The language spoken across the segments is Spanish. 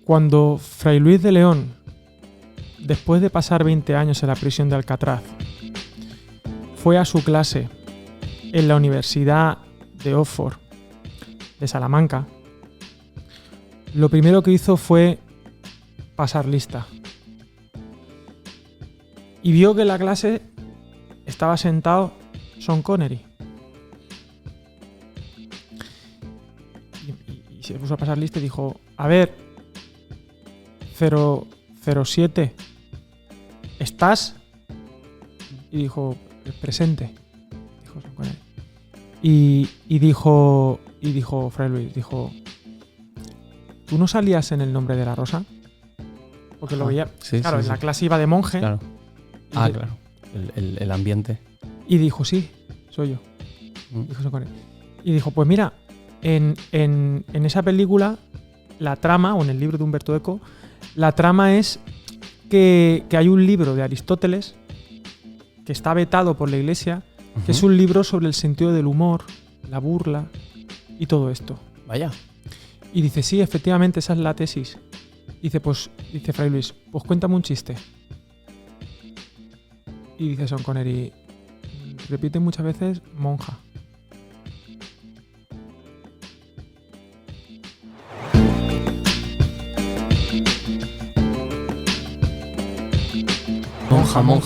cuando Fray Luis de León, después de pasar 20 años en la prisión de Alcatraz, fue a su clase en la Universidad de Oxford, de Salamanca, lo primero que hizo fue pasar lista. Y vio que en la clase estaba sentado Sean Connery. Y se puso a pasar lista y dijo, a ver, 007, ¿estás? Y dijo, presente. Dijo Sean Connery. Y dijo Fray Luis, dijo, ¿tú no salías en El nombre de la rosa? Porque lo veía, sí, claro, sí, en la clase iba de monje. Claro. Claro. El ambiente. Y dijo, sí, soy yo. Dijo Sean Connery. Y dijo, pues mira, en esa película, la trama, o en el libro de Humberto Eco, la trama es que hay un libro de Aristóteles que está vetado por la Iglesia, que es un libro sobre el sentido del humor, la burla y todo esto. Vaya. Y dice, sí, efectivamente, esa es la tesis. Dice Fray Luis, pues cuéntame un chiste. Y dice Sean Connery, repite muchas veces monja. Jamón.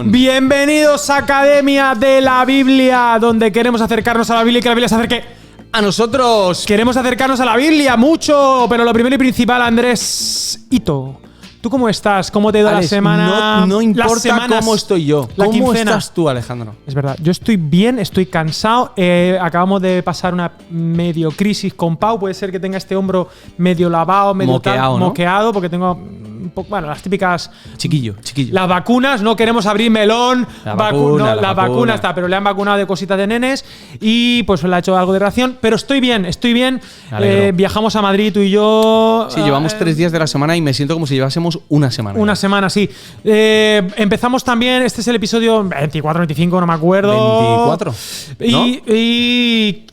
Bienvenidos a Academia de la Biblia, donde queremos acercarnos a la Biblia y que la Biblia se acerque a nosotros. Queremos acercarnos a la Biblia mucho, pero lo primero y principal, Andrés Hito, ¿tú cómo estás? ¿Cómo te ha ido la semana? No importa cómo estoy yo. ¿Cómo estás tú, Alejandro? Es verdad, yo estoy bien, estoy cansado. Acabamos de pasar una medio crisis con Pau. Puede ser que tenga este hombro medio lavado, medio moqueado, porque tengo bueno, las típicas chiquillo. Las vacunas, no queremos abrir melón. La vacuna está, pero le han vacunado de cositas de nenes y pues le ha hecho algo de reacción. Pero estoy bien. Viajamos a Madrid, tú y yo. Sí, llevamos 3 días de la semana y me siento como si llevásemos una semana. Una semana, sí. Empezamos también, este es el episodio 24, 25, no me acuerdo. 24. ¿No?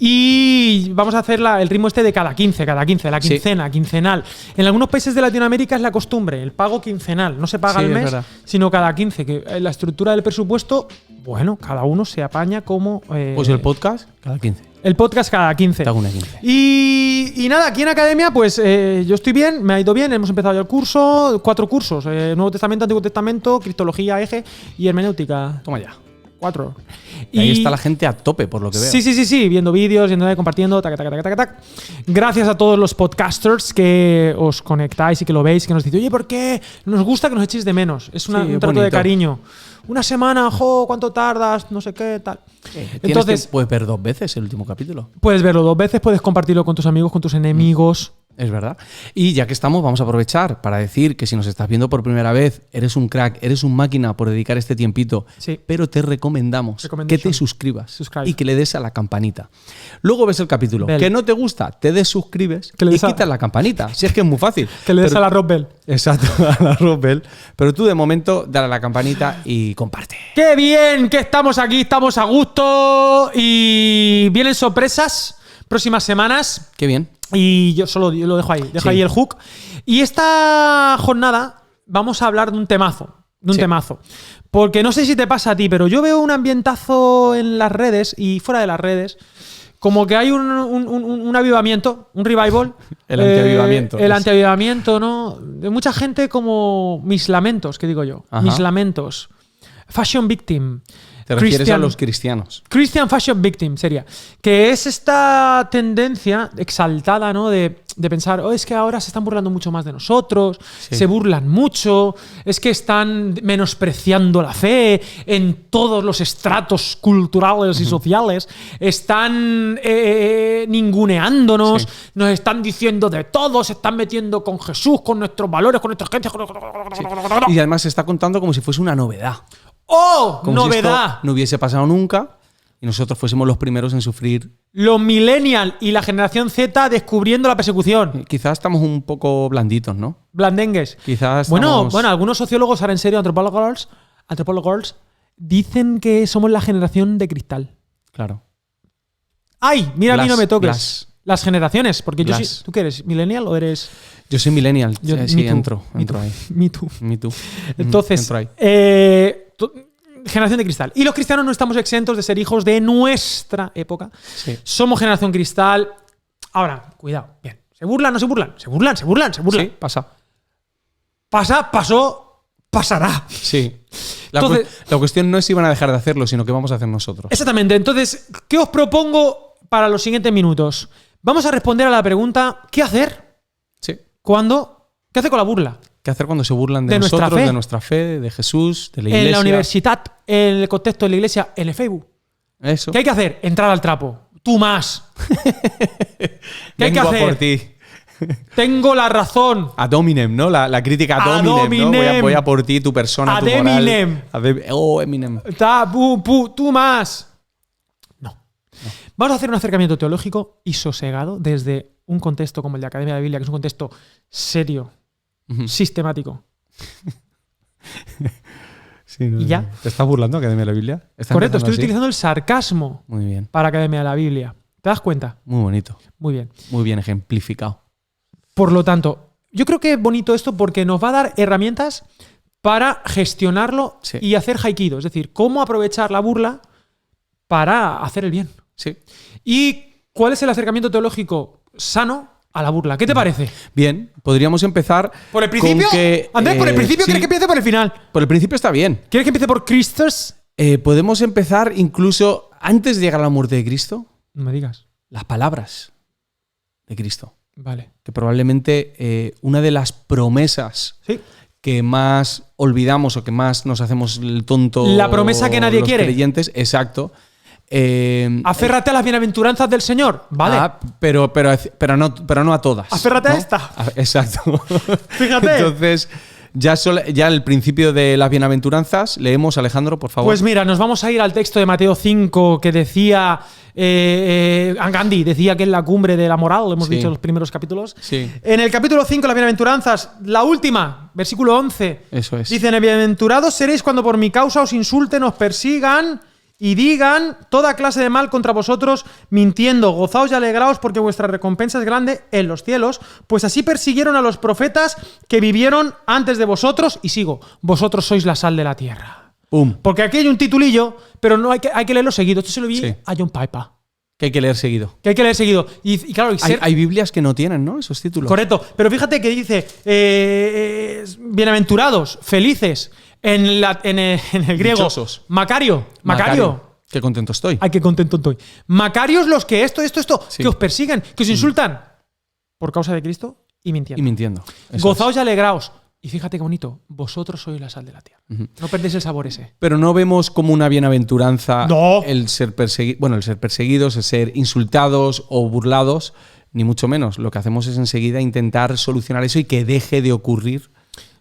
Y vamos a hacer el ritmo este de cada 15, la quincena, quincenal. En algunos países de Latinoamérica es la costumbre, el pago quincenal. No se paga al mes, sino cada 15. Que la estructura del presupuesto, bueno, cada uno se apaña como... pues el podcast, cada 15. El podcast cada 15. Cada 15. Y nada, aquí en Academia, pues yo estoy bien, me ha ido bien. Hemos empezado ya el curso, 4 cursos: Nuevo Testamento, Antiguo Testamento, Cristología, Eje y Hermenéutica. Toma ya. 4. Y ahí está la gente a tope, por lo que veo. Sí, viendo vídeos, compartiendo, tac. Gracias a todos los podcasters que os conectáis y que lo veis, que nos decís, oye, ¿por qué nos gusta que nos echéis de menos? Es un trato bonito. De cariño. Una semana, ¿cuánto tardas? No sé qué, tal. Entonces, puedes ver 2 veces el último capítulo. Puedes verlo 2 veces, puedes compartirlo con tus amigos, con tus enemigos. Es verdad. Y ya que estamos, vamos a aprovechar para decir que si nos estás viendo por primera vez, eres un crack, eres un máquina por dedicar este tiempito, pero te recomendamos que te suscribas y que le des a la campanita. Luego ves el capítulo. Que no te gusta, te desuscribes y quitas la campanita. Si es que es muy fácil. Que le des a la Rock Bell. Exacto, a la Rock Bell. Pero tú de momento dale a la campanita y comparte. ¡Qué bien! Que estamos aquí, estamos a gusto y vienen sorpresas próximas semanas. ¡Qué bien! Y yo lo dejo ahí, ahí el hook. Y esta jornada vamos a hablar de un temazo. Porque no sé si te pasa a ti, pero yo veo un ambientazo en las redes y fuera de las redes, como que hay un avivamiento, un revival. El antiavivamiento. El antiavivamiento, ¿no? De mucha gente como mis lamentos, que digo yo. Ajá. Mis lamentos. Fashion victim. Te refieres a los cristianos. Christian Fashion Victim sería. Que es esta tendencia exaltada, ¿no? De pensar, es que ahora se están burlando mucho más de nosotros, se burlan mucho, es que están menospreciando la fe en todos los estratos culturales y sociales, están ninguneándonos, nos están diciendo de todo, se están metiendo con Jesús, con nuestros valores, con nuestra gente. Y además se está contando como si fuese una novedad. ¡Oh! Como ¡Novedad! Si esto no hubiese pasado nunca y nosotros fuésemos los primeros en sufrir. Los millennials y la generación Z descubriendo la persecución. Quizás estamos un poco blanditos, ¿no? Blandengues. Quizás estamos... Bueno, algunos sociólogos, ahora en serio, antropólogos, dicen que somos la generación de cristal. Claro. ¡Ay! Mira, a mí no me toques. Blas. Las generaciones, porque yo sí. ¿Tú qué eres? ¿Millennial o eres...? Yo soy millennial. Sí, entro ahí. Me too. Entonces, entro ahí. Generación de cristal. Y los cristianos no estamos exentos de ser hijos de nuestra época. Sí. Somos generación cristal. Ahora, cuidado. Bien. ¿Se burlan o no se burlan? Se burlan. Sí, Pasó, pasará. Sí. La cuestión no es si van a dejar de hacerlo, sino que vamos a hacer nosotros. Exactamente. Entonces, ¿qué os propongo para los siguientes minutos? Vamos a responder a la pregunta, ¿qué hacer? Sí. ¿Qué hacer con la burla? ¿Qué hacer cuando se burlan de nosotros, de nuestra fe, de Jesús, de la iglesia? En la universidad, en el contexto de la iglesia, en el Facebook. Eso. ¿Qué hay que hacer? Entrar al trapo. Tú más. ¿Qué hay que hacer? Por ti. Tengo la razón. Ad hominem, ¿no? La crítica ad hominem, ¿no? Voy a por ti, tu persona, tu moral. Eminem. Tú más. No. Vamos a hacer un acercamiento teológico y sosegado desde un contexto como el de Academia de la Biblia, que es un contexto serio, sistemático. Sí, ¿Y ya? ¿Te estás burlando, Academia de la Biblia? Correcto, estoy utilizando el sarcasmo. Muy bien. Para Academia de la Biblia. ¿Te das cuenta? Muy bonito. Muy bien. Muy bien ejemplificado. Por lo tanto, yo creo que es bonito esto porque nos va a dar herramientas para gestionarlo y hacer haikido. Es decir, cómo aprovechar la burla para hacer el bien. Sí. ¿Y cuál es el acercamiento teológico sano a la burla? ¿Qué te parece? Bien, podríamos empezar ¿por el principio? Andrés, ¿por el principio quieres que empiece por el final? Por el principio está bien. ¿Quieres que empiece por Christus? Podemos empezar incluso antes de llegar a la muerte de Cristo. No me digas. Las palabras de Cristo. Vale. Que probablemente una de las promesas que más olvidamos o que más nos hacemos el tonto. La promesa que nadie quiere. Creyentes, exacto. Aférrate a las bienaventuranzas del Señor, ¿vale? Pero no a todas. Aférrate a esta. Exacto. Fíjate. Entonces, ya el principio de las bienaventuranzas, leemos, Alejandro, por favor. Pues mira, nos vamos a ir al texto de Mateo 5 que decía, Gandhi decía que es la cumbre de la moral, lo hemos dicho en los primeros capítulos. Sí. En el capítulo 5, las bienaventuranzas, la última, versículo 11. Eso es. Dicen, bienaventurados seréis cuando por mi causa os insulten, os persigan y digan toda clase de mal contra vosotros, mintiendo. Gozaos y alegraos porque vuestra recompensa es grande en los cielos, pues así persiguieron a los profetas que vivieron antes de vosotros. Y sigo, vosotros sois la sal de la tierra. Porque aquí hay un titulillo, pero no hay que leerlo seguido. Esto se lo vi a John Piper. Que hay que leer seguido. Y claro, hay Biblias que no tienen, ¿no? Esos títulos. Correcto. Pero fíjate que dice, bienaventurados, felices. En el griego. Dichosos. Macario. Qué contento estoy. Ay, qué contento estoy. Macarios los que esto, que os persiguen, que os insultan por causa de Cristo y mintiendo. Gozaos y alegraos. Y fíjate qué bonito, vosotros sois la sal de la tierra. No perdéis el sabor ese. Pero no vemos como una bienaventuranza el ser perseguidos, el ser insultados o burlados, ni mucho menos. Lo que hacemos es enseguida intentar solucionar eso y que deje de ocurrir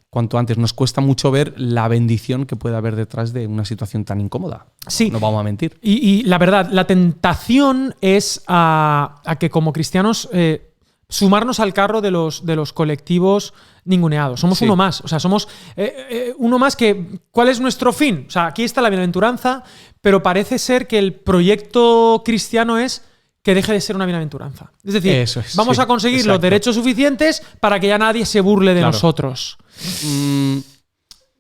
cuanto antes. Nos cuesta mucho ver la bendición que puede haber detrás de una situación tan incómoda. Sí. No vamos a mentir. Y la verdad, la tentación es a que como cristianos sumarnos al carro de los colectivos ninguneados. Somos uno más. O sea, somos uno más que... ¿Cuál es nuestro fin? O sea, aquí está la bienaventuranza, pero parece ser que el proyecto cristiano es que deje de ser una bienaventuranza. Es decir, vamos a conseguir los derechos suficientes para que ya nadie se burle de nosotros.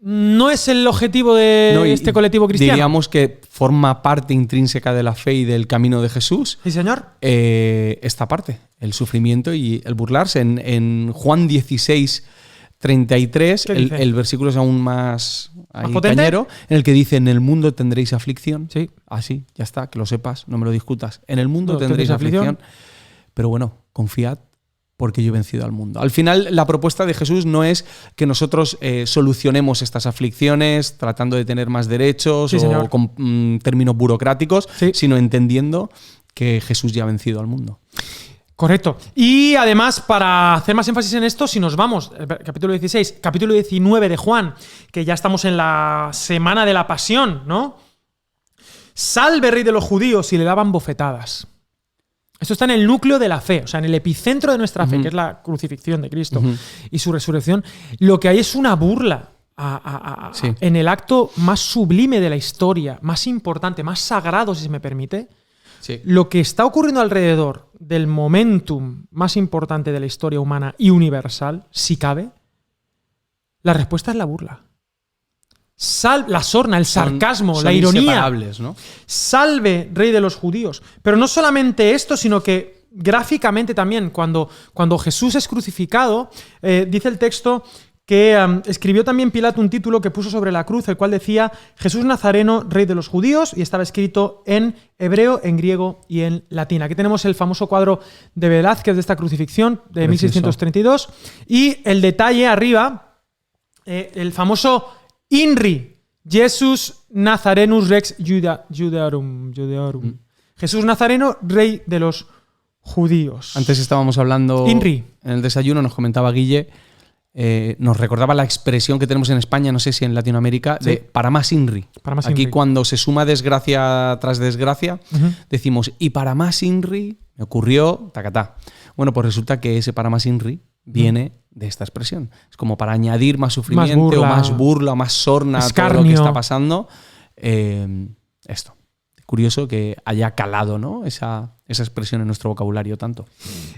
No es el objetivo de este colectivo cristiano. Diríamos que forma parte intrínseca de la fe y del camino de Jesús. Sí, señor. Esta parte, el sufrimiento y el burlarse. En Juan 16:33, el versículo es aún más cañero, en el que dice: en el mundo tendréis aflicción. Sí. Así, ya está, que lo sepas, no me lo discutas. En el mundo tendréis aflicción. Pero bueno, confiad, porque yo he vencido al mundo. Al final, la propuesta de Jesús no es que nosotros solucionemos estas aflicciones tratando de tener más derechos o con términos burocráticos, sino entendiendo que Jesús ya ha vencido al mundo. Correcto. Y además, para hacer más énfasis en esto, si nos vamos, capítulo 16, capítulo 19 de Juan, que ya estamos en la semana de la pasión, ¿no? Salve, rey de los judíos, y le daban bofetadas. Esto está en el núcleo de la fe, o sea, en el epicentro de nuestra fe, que es la crucifixión de Cristo y su resurrección. Lo que hay es una burla en el acto más sublime de la historia, más importante, más sagrado, si se me permite, Sí. Lo que está ocurriendo alrededor del momentum más importante de la historia humana y universal, si cabe, la respuesta es la burla. La sorna, el sarcasmo, son la ironía. ¿No? Salve, rey de los judíos. Pero no solamente esto, sino que gráficamente también, cuando Jesús es crucificado, dice el texto que escribió también Pilato un título que puso sobre la cruz, el cual decía Jesús Nazareno, rey de los judíos, y estaba escrito en hebreo, en griego y en latín. Aquí tenemos el famoso cuadro de Velázquez de esta crucifixión de 1632, y el detalle arriba, el famoso INRI, Jesus Nazarenus Rex Judearum. Jesús Nazareno, rey de los judíos. Antes estábamos hablando INRI. En el desayuno, nos comentaba Guille, nos recordaba la expresión que tenemos en España, no sé si en Latinoamérica, de para más INRI. Aquí INRI. Cuando se suma desgracia tras desgracia, decimos, y para más INRI me ocurrió tacatá. Bueno, pues resulta que ese para más INRI viene de esta expresión. Es como para añadir más sufrimiento, más burla, más sorna a todo lo que está pasando. Esto. Curioso que haya calado, ¿no? esa expresión en nuestro vocabulario tanto.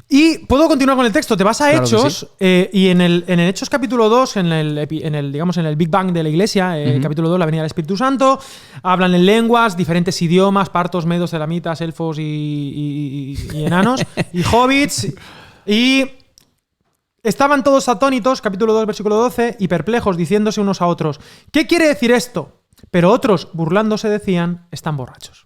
Y puedo continuar con el texto. Te vas a Claro Hechos, y en el Hechos capítulo 2, en el Big Bang de la Iglesia, capítulo 2, la venida del Espíritu Santo, hablan en lenguas, diferentes idiomas, partos, medos, elamitas, elfos y enanos, y hobbits, y estaban todos atónitos, capítulo 2, versículo 12, y perplejos, diciéndose unos a otros, ¿qué quiere decir esto? Pero otros, burlándose, decían, están borrachos.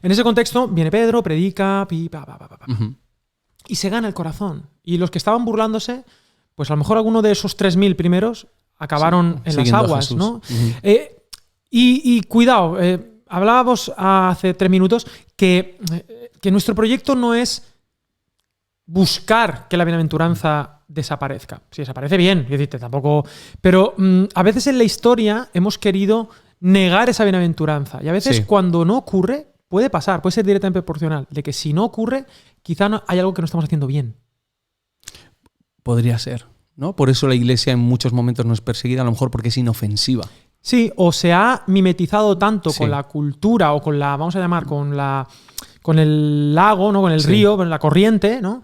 En ese contexto viene Pedro, predica, y se gana el corazón. Y los que estaban burlándose, pues a lo mejor alguno de esos 3.000 primeros acabaron en las aguas, ¿no? Y cuidado, hablábamos hace 3 minutos que nuestro proyecto no es buscar que la bienaventuranza desaparezca. Si desaparece, bien, tampoco. Pero a veces en la historia hemos querido negar esa bienaventuranza. Y a veces cuando no ocurre, puede pasar, puede ser directamente proporcional, de que si no ocurre, quizá hay algo que no estamos haciendo bien. Podría ser, ¿no? Por eso la Iglesia en muchos momentos no es perseguida, a lo mejor porque es inofensiva. Sí, o se ha mimetizado tanto con la cultura o con la, vamos a llamar, con el lago, ¿no? Con el río, con la corriente, ¿no?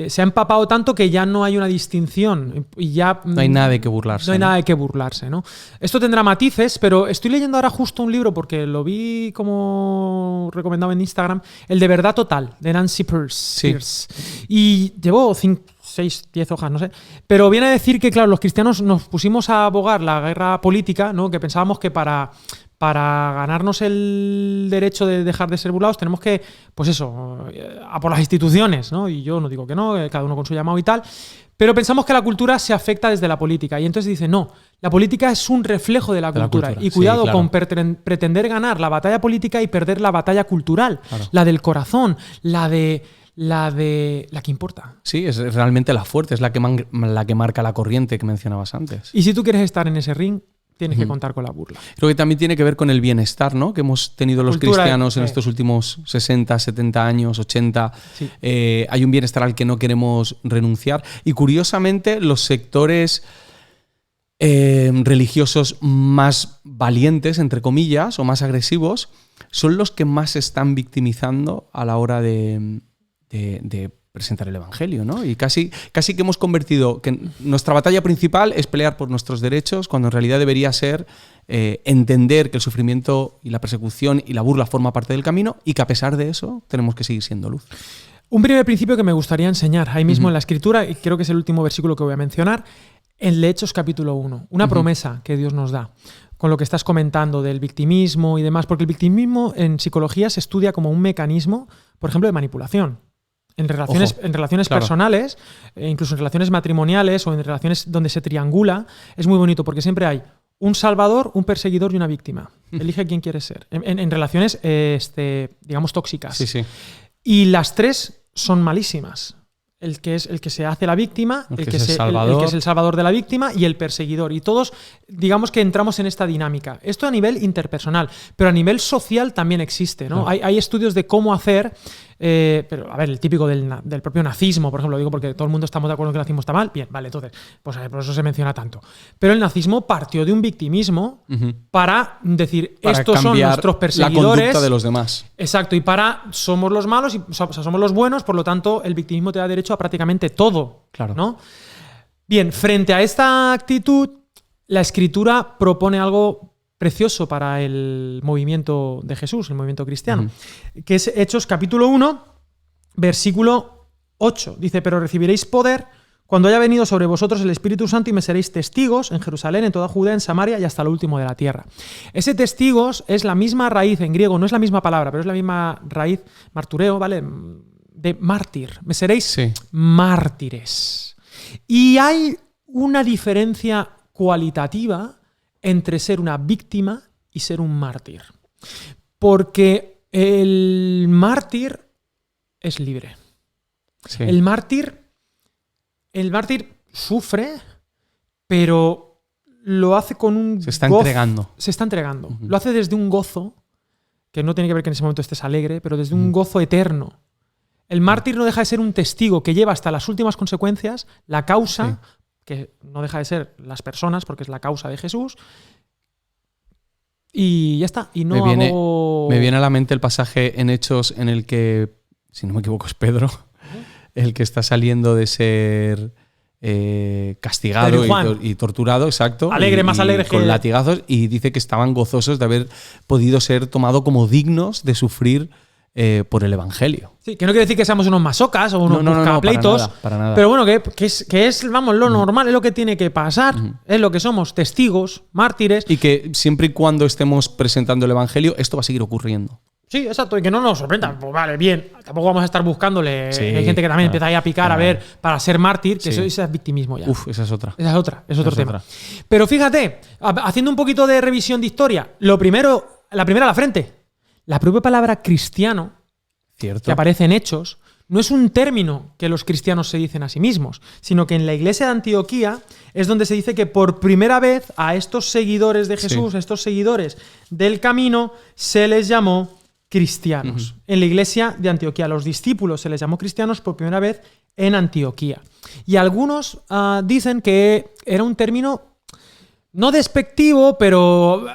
Se ha empapado tanto que ya no hay una distinción y ya no hay nada de qué burlarse. No hay nada de qué burlarse, ¿no? Esto tendrá matices, pero estoy leyendo ahora justo un libro porque lo vi como recomendado en Instagram, el de Verdad Total, de Nancy Pierce. Y llevo 5, 6, 10 hojas, no sé. Pero viene a decir que, claro, los cristianos nos pusimos a abogar la guerra política, ¿no? Que pensábamos que para ganarnos el derecho de dejar de ser burlados tenemos que, pues eso, a por las instituciones, ¿no? Y yo no digo que no, cada uno con su llamado y tal, pero pensamos que la cultura se afecta desde la política. Y entonces dice, no, la política es un reflejo de la cultura. Y cuidado con pretender ganar la batalla política y perder la batalla cultural, la del corazón, la que importa. Sí, es realmente la fuerte, es la que marca la corriente que mencionabas antes. Y si tú quieres estar en ese ring, tienes que contar con la burla. Creo que también tiene que ver con el bienestar, ¿no? Que hemos tenido los cristianos en estos últimos 60, 70 años, 80. Sí. Hay un bienestar al que no queremos renunciar. Y curiosamente, los sectores religiosos más valientes, entre comillas, o más agresivos, son los que más se están victimizando a la hora de presentar el Evangelio, ¿no? Y casi que hemos convertido que nuestra batalla principal es pelear por nuestros derechos, cuando en realidad debería ser entender que el sufrimiento y la persecución y la burla forma parte del camino y que a pesar de eso tenemos que seguir siendo luz. Un primer principio que me gustaría enseñar ahí mismo en la Escritura, y creo que es el último versículo que voy a mencionar, en Hechos capítulo 1, una promesa que Dios nos da. Con lo que estás comentando del victimismo y demás, porque el victimismo en psicología se estudia como un mecanismo, por ejemplo, de manipulación. En relaciones personales, incluso en relaciones matrimoniales o en relaciones donde se triangula, es muy bonito porque siempre hay un salvador, un perseguidor y una víctima. Elige quién quieres ser. En relaciones, digamos, tóxicas. Sí. Y las tres son malísimas. El que se hace la víctima, el que es el salvador de la víctima y el perseguidor. Y todos, digamos que entramos en esta dinámica. Esto a nivel interpersonal, pero a nivel social también existe, ¿no? Hay estudios de cómo hacer pero a ver, el típico del propio nazismo, por ejemplo, lo digo porque todo el mundo estamos de acuerdo en que el nazismo está mal. Bien, vale, entonces, pues por eso se menciona tanto. Pero el nazismo partió de un victimismo para decir, estos son nuestros perseguidores. La conducta de los demás. Exacto, y somos los malos, o sea, somos los buenos, por lo tanto, el victimismo te da derecho a prácticamente todo. Claro. ¿No? Bien, frente a esta actitud, la Escritura propone algo precioso para el movimiento de Jesús, el movimiento cristiano, que es Hechos capítulo 1, versículo 8. Dice, pero recibiréis poder cuando haya venido sobre vosotros el Espíritu Santo y me seréis testigos en Jerusalén, en toda Judea, en Samaria y hasta lo último de la tierra. Ese testigos es la misma raíz en griego, no es la misma palabra, pero es la misma raíz, martureo, ¿vale? De mártir. Me seréis mártires. Y hay una diferencia cualitativa entre ser una víctima y ser un mártir. Porque el mártir es libre. Sí. El mártir sufre, pero lo hace con un Se está entregando. Se está entregando. Lo hace desde un gozo, que no tiene que ver que en ese momento estés alegre, pero desde un gozo eterno. El mártir no deja de ser un testigo que lleva hasta las últimas consecuencias la causa, que no deja de ser las personas, porque es la causa de Jesús, y ya está. Y no me viene a la mente el pasaje en Hechos en el que, si no me equivoco, es Pedro, el que está saliendo de ser castigado y torturado, exacto. Alegre, más alegre con latigazos, y dice que estaban gozosos de haber podido ser tomado como dignos de sufrir por el Evangelio. Sí, que no quiere decir que seamos unos masocas o unos buscapleitos, para nada. Pero bueno, que es vamos, lo normal, es lo que tiene que pasar, es lo que somos, testigos, mártires. Y que siempre y cuando estemos presentando el Evangelio, esto va a seguir ocurriendo. Sí, exacto, y que no nos sorprenda. Pues vale, bien, tampoco vamos a estar buscándole. Hay gente que también empieza ahí a picar a ver para ser mártir, que eso es victimismo ya. Esa es otra. Es otro tema. Pero fíjate, haciendo un poquito de revisión de historia, la primera a la frente. La propia palabra cristiano, que aparece en Hechos, no es un término que los cristianos se dicen a sí mismos, sino que en la iglesia de Antioquía es donde se dice que por primera vez a estos seguidores de Jesús, a estos seguidores del camino, se les llamó cristianos. En la iglesia de Antioquía, a los discípulos se les llamó cristianos por primera vez en Antioquía. Y algunos dicen que era un término no despectivo, pero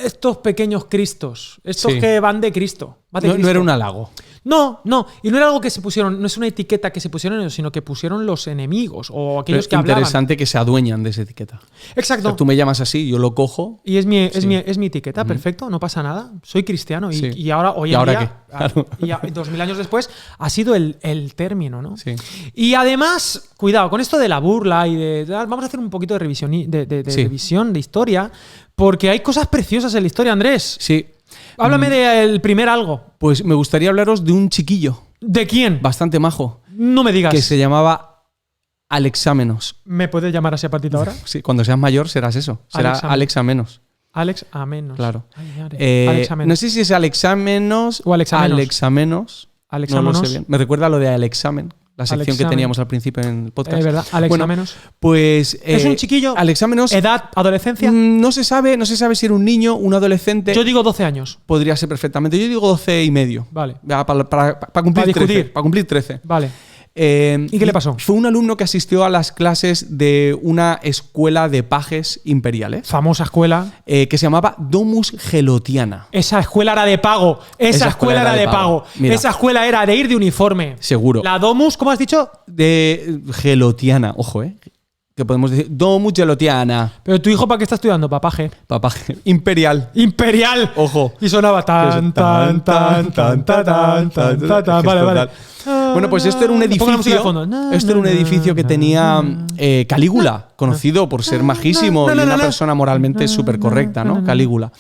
estos pequeños cristos, estos que van de Cristo. No era un halago. No, y no era algo que se pusieron, no es una etiqueta que se pusieron ellos, sino que pusieron los enemigos o aquellos que hablaban. Es interesante que se adueñan de esa etiqueta. Exacto. O sea, tú me llamas así, yo lo cojo. Y es mi etiqueta, perfecto, no pasa nada. Soy cristiano y ahora, hoy en día, y 2000 años después, ha sido el término, ¿no? Sí. Y además, cuidado, con esto de la burla y vamos a hacer un poquito de revisión de historia, porque hay cosas preciosas en la historia, Andrés. Sí. Háblame del primer algo. Pues me gustaría hablaros de un chiquillo. ¿De quién? Bastante majo. No me digas. Que se llamaba Alexamenos. ¿Me puedes llamar así a partir de ahora? Sí, cuando seas mayor serás eso. Será Alexamenos. Alexamenos. Claro. Alexamenos. No sé si es Alexamenos o Alexamenos. No lo sé bien. Me recuerda a lo de Alexamen. La sección que teníamos al principio en el podcast. Es verdad, Alexamenos. Bueno, pues es un chiquillo. Alexamenos. ¿Edad? ¿Adolescencia? No se sabe si era un niño, un adolescente. Yo digo 12 años. Podría ser perfectamente. Yo digo 12 y medio. Vale. Para cumplir 13. Para cumplir 13. Vale. ¿Y qué le pasó? Fue un alumno que asistió a las clases de una escuela de pajes imperiales. Famosa escuela. Que se llamaba Domus Gelotiana. Esa escuela era de pago. Esa escuela era de pago. Mira, esa escuela era de ir de uniforme. Seguro. La Domus, ¿cómo has dicho? De Gelotiana. Ojo, que podemos decir Domus Gelotiana. Pero tu hijo, ¿para qué está estudiando? Papaje. Imperial. Imperial. Ojo. Y sonaba tan. Vale. Bueno, pues esto era un edificio. Esto era un edificio que tenía Calígula, conocido por ser majísimo y una persona moralmente súper correcta, ¿no? Calígula.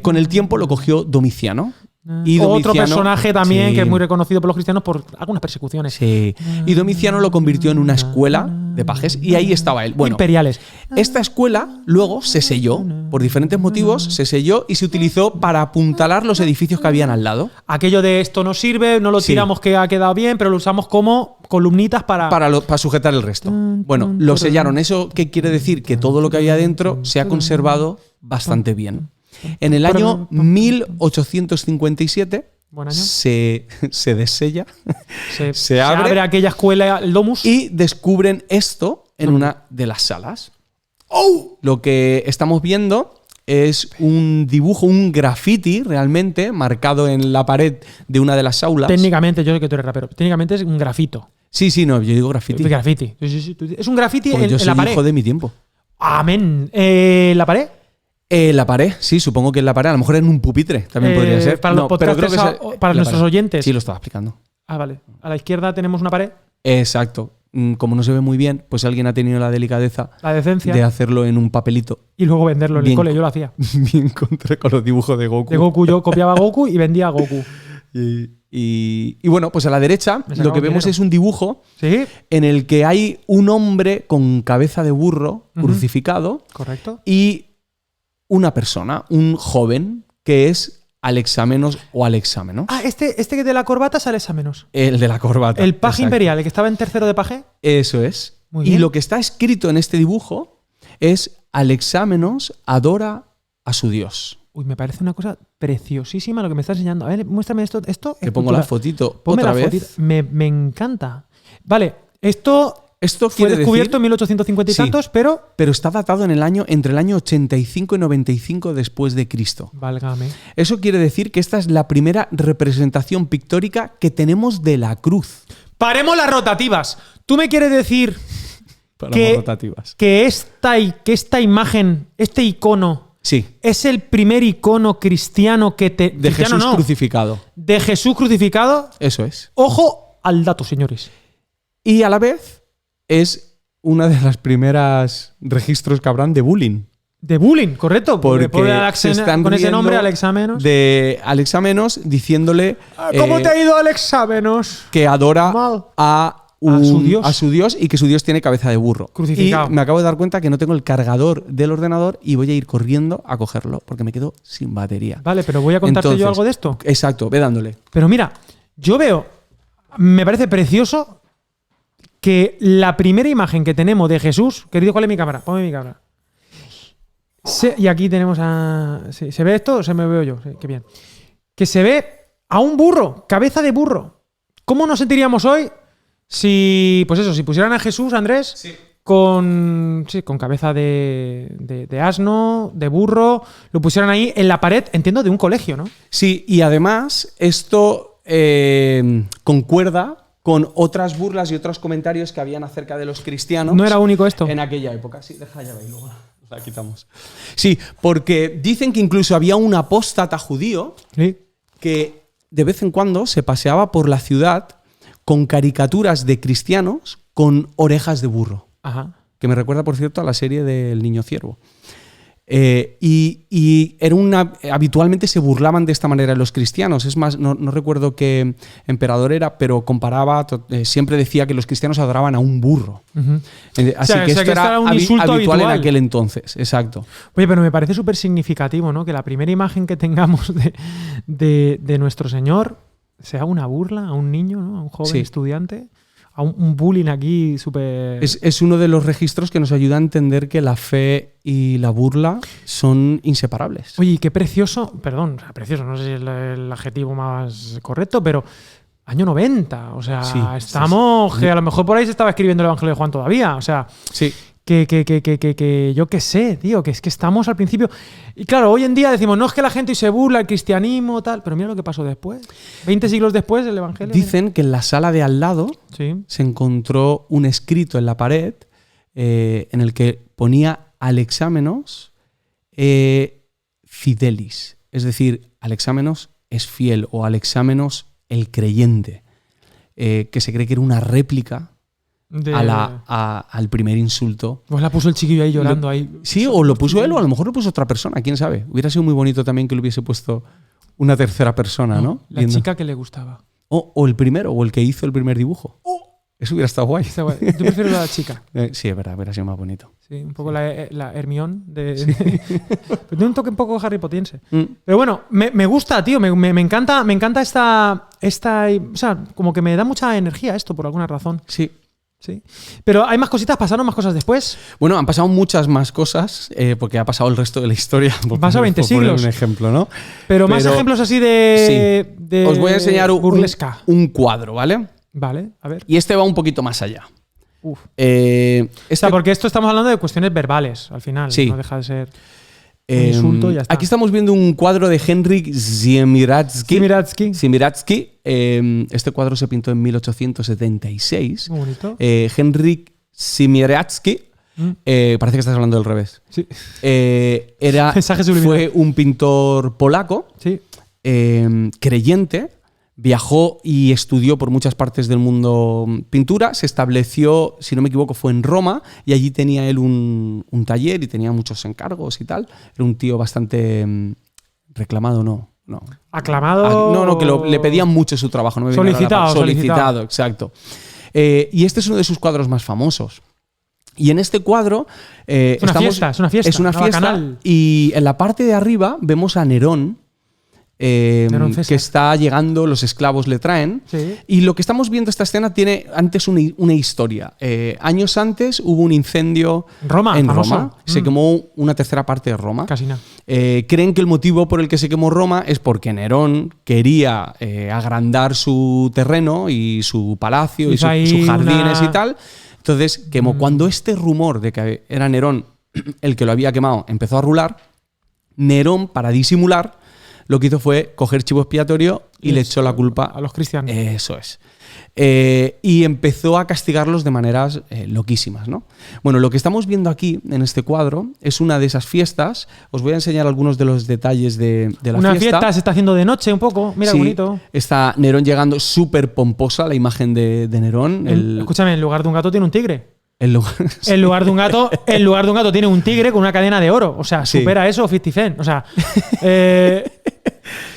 Con el tiempo lo cogió Domiciano. Y otro personaje también que es muy reconocido por los cristianos por algunas persecuciones. Sí. Y Domiciano lo convirtió en una escuela de pajes y ahí estaba él. Bueno, imperiales. Esta escuela luego se selló, por diferentes motivos, se selló y se utilizó para apuntalar los edificios que habían al lado. Aquello de esto no sirve, no lo tiramos que ha quedado bien, pero lo usamos como columnitas para sujetar el resto. Bueno, lo sellaron. ¿Eso qué quiere decir? Que todo lo que había dentro se ha conservado bastante bien. En el año 1857, Buen año. Se desella, se abre aquella escuela, el domus. Y descubren esto en una de las salas. ¡Oh! Lo que estamos viendo es un dibujo, un graffiti realmente, marcado en la pared de una de las aulas. Técnicamente, yo sé que tú eres rapero, técnicamente es un grafito. Sí, no, yo digo graffiti. Graffiti. Sí. Es un graffiti en la pared. Yo soy hijo de mi tiempo. Amén. ¿La pared? La pared, sí, supongo que en la pared. A lo mejor en un pupitre también podría ser. Para los podcasters, para nuestros oyentes. Sí, lo estaba explicando. Ah, vale. A la izquierda tenemos una pared. Exacto. Como no se ve muy bien, pues alguien ha tenido la delicadeza, la decencia, de hacerlo en un papelito. Y luego venderlo en el cole. Yo lo hacía. Bien con los dibujos de Goku. De Goku, yo copiaba a Goku y vendía a Goku. Y bueno, pues a la derecha lo que vemos es un dibujo, ¿sí?, en el que hay un hombre con cabeza de burro crucificado. Correcto. Y una persona, un joven, que es Alexamenos o Alexamenos. Ah, este que de la corbata es Alexamenos. El de la corbata. El paje imperial, el que estaba en tercero de paje. Eso es. Muy bien. Y lo que está escrito en este dibujo es: Alexamenos adora a su dios. Uy, me parece una cosa preciosísima lo que me está enseñando. A ver, muéstrame esto. Te pongo la fotito. Ponme otra la vez. Me encanta. Vale, esto fue descubierto en 1850 y tantos, pero está datado entre el año 85 y 95 después de Cristo. Válgame. Eso quiere decir que esta es la primera representación pictórica que tenemos de la cruz. ¡Paremos las rotativas! ¿Tú me quieres decir que esta imagen, este icono, sí, es el primer icono cristiano de Jesús crucificado? ¿De Jesús crucificado? Eso es. Ojo al dato, señores. Y a la vez es una de las primeras registros que habrán de bullying. De bullying, correcto. Porque se están con ese nombre, Alexamenos. De Alexamenos diciéndole... ¿Cómo te ha ido Alexamenos? Que adora a su dios y que su dios tiene cabeza de burro. Crucificado. Y me acabo de dar cuenta que no tengo el cargador del ordenador y voy a ir corriendo a cogerlo porque me quedo sin batería. Vale, pero voy a contarte yo algo de esto. Exacto, ve dándole. Pero mira, yo veo... Me parece precioso que la primera imagen que tenemos de Jesús... Querido, ¿cuál es mi cámara? Ponme mi cámara. Y aquí tenemos a... ¿Se ve esto o se me veo yo? Sí, qué bien. Que se ve a un burro, cabeza de burro. ¿Cómo nos sentiríamos hoy si pusieran a Jesús, Andrés, sí, con cabeza de asno, de burro, lo pusieran ahí en la pared, entiendo, de un colegio, ¿no? Sí, y además esto concuerda con otras burlas y otros comentarios que habían acerca de los cristianos. ¿No era único esto? En aquella época. Sí, deja ya ahí, luego la quitamos. Sí, porque dicen que incluso había un apóstata judío, ¿sí?, que de vez en cuando se paseaba por la ciudad con caricaturas de cristianos con orejas de burro. Ajá. Que me recuerda, por cierto, a la serie del Niño Ciervo. Y habitualmente se burlaban de esta manera los cristianos. Es más, no recuerdo qué emperador era, pero comparaba, siempre decía que los cristianos adoraban a un burro. Uh-huh. Así que esto era un insulto habitual en aquel entonces. Exacto. Oye, pero me parece súper significativo, ¿no?, que la primera imagen que tengamos de nuestro Señor sea una burla a un niño, ¿no?, a un joven estudiante. A un bullying aquí súper... Es uno de los registros que nos ayuda a entender que la fe y la burla son inseparables. Oye, qué precioso, perdón, precioso, no sé si es el adjetivo más correcto, pero año 90, o sea, estamos... Que a lo mejor por ahí se estaba escribiendo el Evangelio de Juan todavía, o sea... Sí. Que yo qué sé, tío, que es que estamos al principio. Y claro, hoy en día decimos, no es que la gente se burla, el cristianismo, tal, pero mira lo que pasó después. 20 siglos después del Evangelio. Dicen que en la sala de al lado se encontró un escrito en la pared en el que ponía Alexamenos fidelis. Es decir, Alexamenos es fiel o Alexamenos el creyente. Que se cree que era una réplica al primer insulto. Pues la puso el chiquillo ahí llorando. Sí, o lo puso él o a lo mejor lo puso otra persona, quién sabe. Hubiera sido muy bonito también que lo hubiese puesto una tercera persona, ¿no? La chica que le gustaba. O el primero, o el que hizo el primer dibujo. Eso hubiera estado guay. Yo prefiero la chica. Sí, es verdad, hubiera sido más bonito. Sí, un poco la Hermione. Tiene un toque un poco Harry Pottiense. Pero bueno, me gusta, tío. Me encanta esta... O sea, como que me da mucha energía esto por alguna razón. Sí. Sí. Pero hay más cositas, ¿pasaron más cosas después? Bueno, han pasado muchas más cosas, porque ha pasado el resto de la historia. Pasó 20 siglos. Un ejemplo, ¿no? Pero más ejemplos así de... Sí. Os voy a enseñar un cuadro, ¿vale? Vale, a ver. Y este va un poquito más allá. O sea, porque esto estamos hablando de cuestiones verbales, al final. Sí. No deja de ser un insulto y ya está. Aquí estamos viendo un cuadro de Henryk Siemiratsky. Este cuadro se pintó en 1876. Muy bonito. Henryk Siemiratsky, parece que estás hablando del revés. Sí. Fue un pintor polaco, sí. Creyente. Viajó y estudió por muchas partes del mundo pintura, se estableció, si no me equivoco, fue en Roma, y allí tenía él un taller y tenía muchos encargos y tal. Era un tío bastante reclamado, no. Aclamado. No, que le pedían mucho su trabajo. No me solicitado, exacto. Y este es uno de sus cuadros más famosos. Y en este cuadro es una fiesta. Y en la parte de arriba vemos a Nerón, que está llegando, los esclavos le traen. Sí. Y lo que estamos viendo, esta escena tiene antes una historia. Años antes hubo un incendio en Roma. Se quemó una tercera parte de Roma. Casi nada. Creen que el motivo por el que se quemó Roma es porque Nerón quería agrandar su terreno y su palacio y sus jardines y tal. Entonces quemó. Cuando este rumor de que era Nerón el que lo había quemado empezó a rular, Nerón, para disimular, lo que hizo fue coger chivo expiatorio y le echó la culpa a los cristianos. Eso es. Y empezó a castigarlos de maneras loquísimas, ¿no? Bueno, lo que estamos viendo aquí en este cuadro es una de esas fiestas. Os voy a enseñar algunos de los detalles de la fiesta. Una fiesta se está haciendo de noche un poco. Mira, sí, bonito. Está Nerón llegando, súper pomposa la imagen de Nerón. Escúchame, en lugar de un gato tiene un tigre. En lugar de un gato tiene un tigre con una cadena de oro. O sea, supera eso 50 Cent. O sea,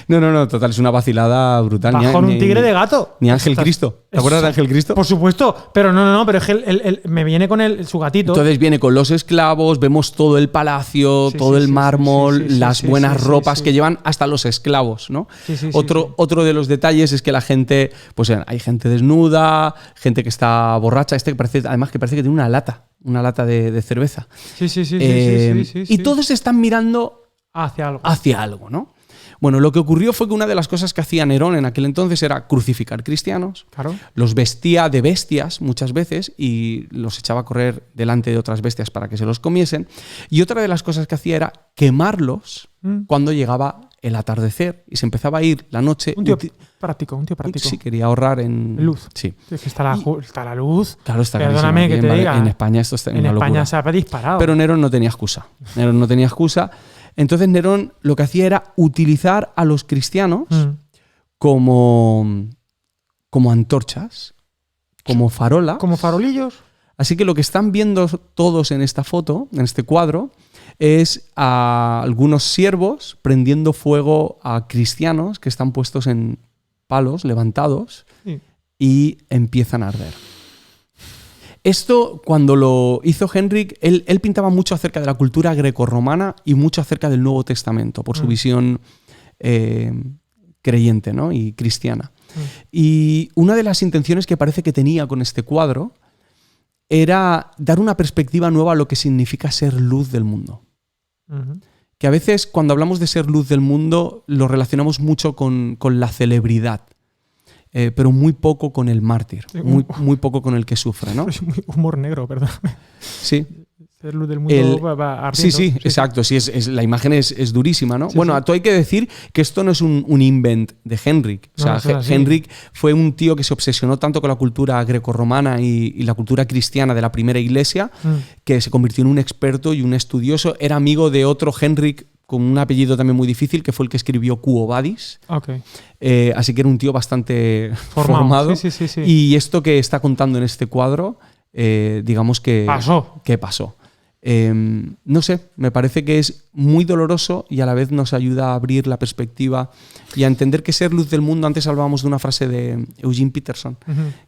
No, total, es una vacilada brutal. Con un tigre de gato. Ni Ángel Cristo. ¿Te acuerdas de Ángel Cristo? Por supuesto, pero no, pero es que me viene con su gatito. Entonces viene con los esclavos, vemos todo el palacio, todo el mármol, las buenas ropas que llevan hasta los esclavos, ¿no? Otro de los detalles es que la gente, pues hay gente desnuda, gente que está borracha, además que parece que tiene una lata de cerveza. Y todos están mirando hacia algo, ¿no? Bueno, lo que ocurrió fue que una de las cosas que hacía Nerón en aquel entonces era crucificar cristianos. Claro. Los vestía de bestias muchas veces y los echaba a correr delante de otras bestias para que se los comiesen. Y otra de las cosas que hacía era quemarlos cuando llegaba el atardecer y se empezaba a ir la noche. Un tío práctico. Sí, quería ahorrar en luz. Sí. Es que está la luz. Claro, está Perdóname que te diga. En España esto está en una locura. En España se ha disparado. Pero Nerón no tenía excusa. Entonces Nerón lo que hacía era utilizar a los cristianos como antorchas, como farola. Como farolillos. Así que lo que están viendo todos en esta foto, en este cuadro, es a algunos siervos prendiendo fuego a cristianos que están puestos en palos levantados y empiezan a arder. Esto, cuando lo hizo Henryk, él pintaba mucho acerca de la cultura grecorromana y mucho acerca del Nuevo Testamento, por su visión creyente, ¿no? Y cristiana. Y una de las intenciones que parece que tenía con este cuadro era dar una perspectiva nueva a lo que significa ser luz del mundo. Que a veces, cuando hablamos de ser luz del mundo, lo relacionamos mucho con la celebridad. Pero muy poco con el mártir, muy poco con el que sufre, ¿no? Es muy humor negro, perdóname. Sí. Ser luz del mundo va ardiendo. Sí, exacto. Sí, la imagen es durísima, ¿no? Bueno, tú hay que decir que esto no es un invent de Henryk. O sea, Henryk fue un tío que se obsesionó tanto con la cultura grecorromana y la cultura cristiana de la primera iglesia que se convirtió en un experto y un estudioso. Era amigo de otro Henryk con un apellido también muy difícil, que fue el que escribió Quo Vadis. Okay. Así que era un tío bastante formado. Sí. Y esto que está contando en este cuadro, digamos que pasó. No sé, me parece que es muy doloroso y a la vez nos ayuda a abrir la perspectiva y a entender que ser luz del mundo. Antes hablábamos de una frase de Eugene Peterson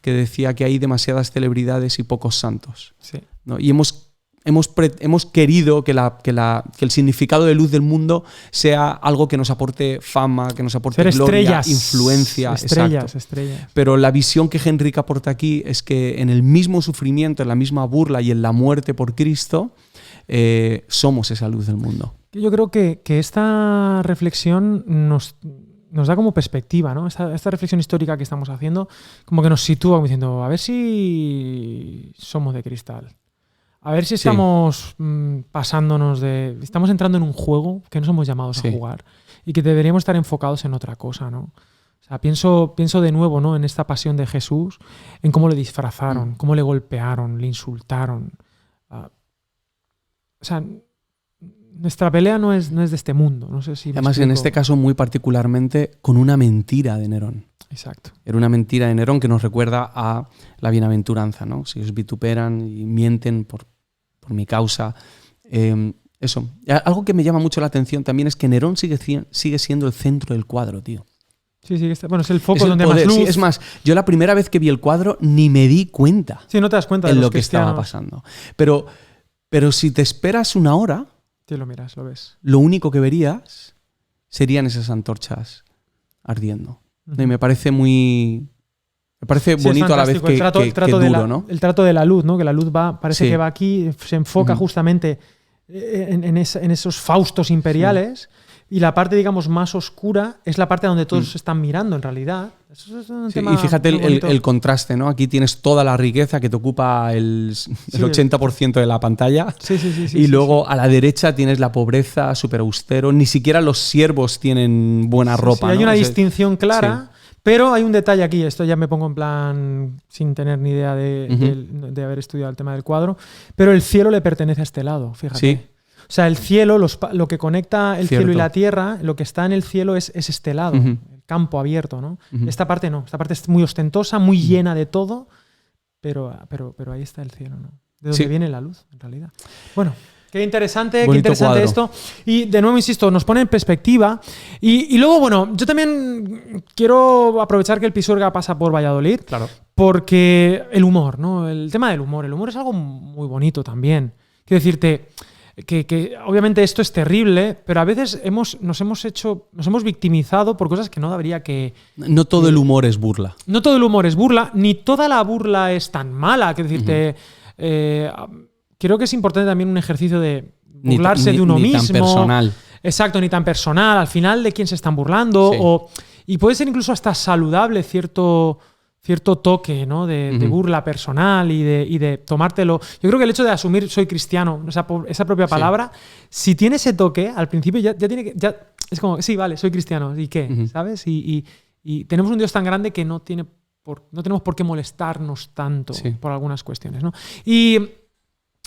que decía que hay demasiadas celebridades y pocos santos. Sí. ¿No? Y hemos hemos querido que el significado de luz del mundo sea algo que nos aporte fama, que nos aporte gloria, influencia. Estrellas. Pero la visión que Henrik aporta aquí es que en el mismo sufrimiento, en la misma burla y en la muerte por Cristo, somos esa luz del mundo. Yo creo que esta reflexión nos da como perspectiva, ¿no? Esta reflexión histórica que estamos haciendo, como que nos sitúa como diciendo, a ver si somos de cristal. A ver si estamos pasándonos estamos entrando en un juego que no somos llamados a jugar y que deberíamos estar enfocados en otra cosa, ¿no? O sea, pienso de nuevo, ¿no? En esta pasión de Jesús, en cómo le disfrazaron, cómo le golpearon, le insultaron. O sea, nuestra pelea no es de este mundo. No sé si además, en este caso, muy particularmente, con una mentira de Nerón. Exacto. Era una mentira de Nerón que nos recuerda a la bienaventuranza, ¿no? Si os vituperan y mienten por mi causa. Eso. Algo que me llama mucho la atención también es que Nerón sigue siendo el centro del cuadro, tío. Sí, bueno, es el foco donde más luz. Sí, es más, yo la primera vez que vi el cuadro ni me di cuenta. Sí, no te das cuenta de lo que estaba pasando. Pero si te esperas una hora, te lo miras, lo ves. Lo único que verías serían esas antorchas ardiendo. Y me parece bonito a la vez que duro, ¿no? El trato de la luz, ¿no? Que la luz parece que va aquí, se enfoca justamente en esos faustos imperiales, y la parte, digamos, más oscura es la parte donde todos se están mirando, en realidad. Eso es un tema y fíjate el contraste, ¿no? Aquí tienes toda la riqueza que te ocupa el 80% de la pantalla. Y luego a la derecha tienes la pobreza, súper austero. Ni siquiera los siervos tienen buena ropa. Hay una distinción clara, pero hay un detalle aquí. Esto ya me pongo en plan sin tener ni idea de haber estudiado el tema del cuadro. Pero el cielo le pertenece a este lado, fíjate. Sí. O sea, el cielo, lo que conecta el cielo y la tierra, lo que está en el cielo es este lado, el campo abierto, ¿no? Esta parte no, esta parte es muy ostentosa, muy llena de todo, pero ahí está el cielo, ¿no? De donde viene la luz, en realidad. Bueno, qué interesante esto. Y de nuevo, insisto, nos pone en perspectiva. Y luego, bueno, yo también quiero aprovechar que el Pisuerga pasa por Valladolid, porque el humor, ¿no? El tema del humor. El humor es algo muy bonito también. Quiero decirte que obviamente esto es terrible, pero a veces nos hemos victimizado por cosas que no habría que... No todo el humor es burla. No todo el humor es burla, ni toda la burla es tan mala. Quiero decirte, creo que es importante también un ejercicio de burlarse de uno mismo. Ni tan personal. Exacto, ni tan personal. Al final, ¿de quién se están burlando? Y puede ser incluso hasta saludable cierto toque, ¿no? de burla personal y de tomártelo. Yo creo que el hecho de asumir soy cristiano, esa propia palabra, si tiene ese toque, al principio ya tiene que... es como, sí, vale, soy cristiano, ¿y qué? ¿Sabes? Y tenemos un Dios tan grande que no tenemos por qué molestarnos tanto por algunas cuestiones, ¿no? Y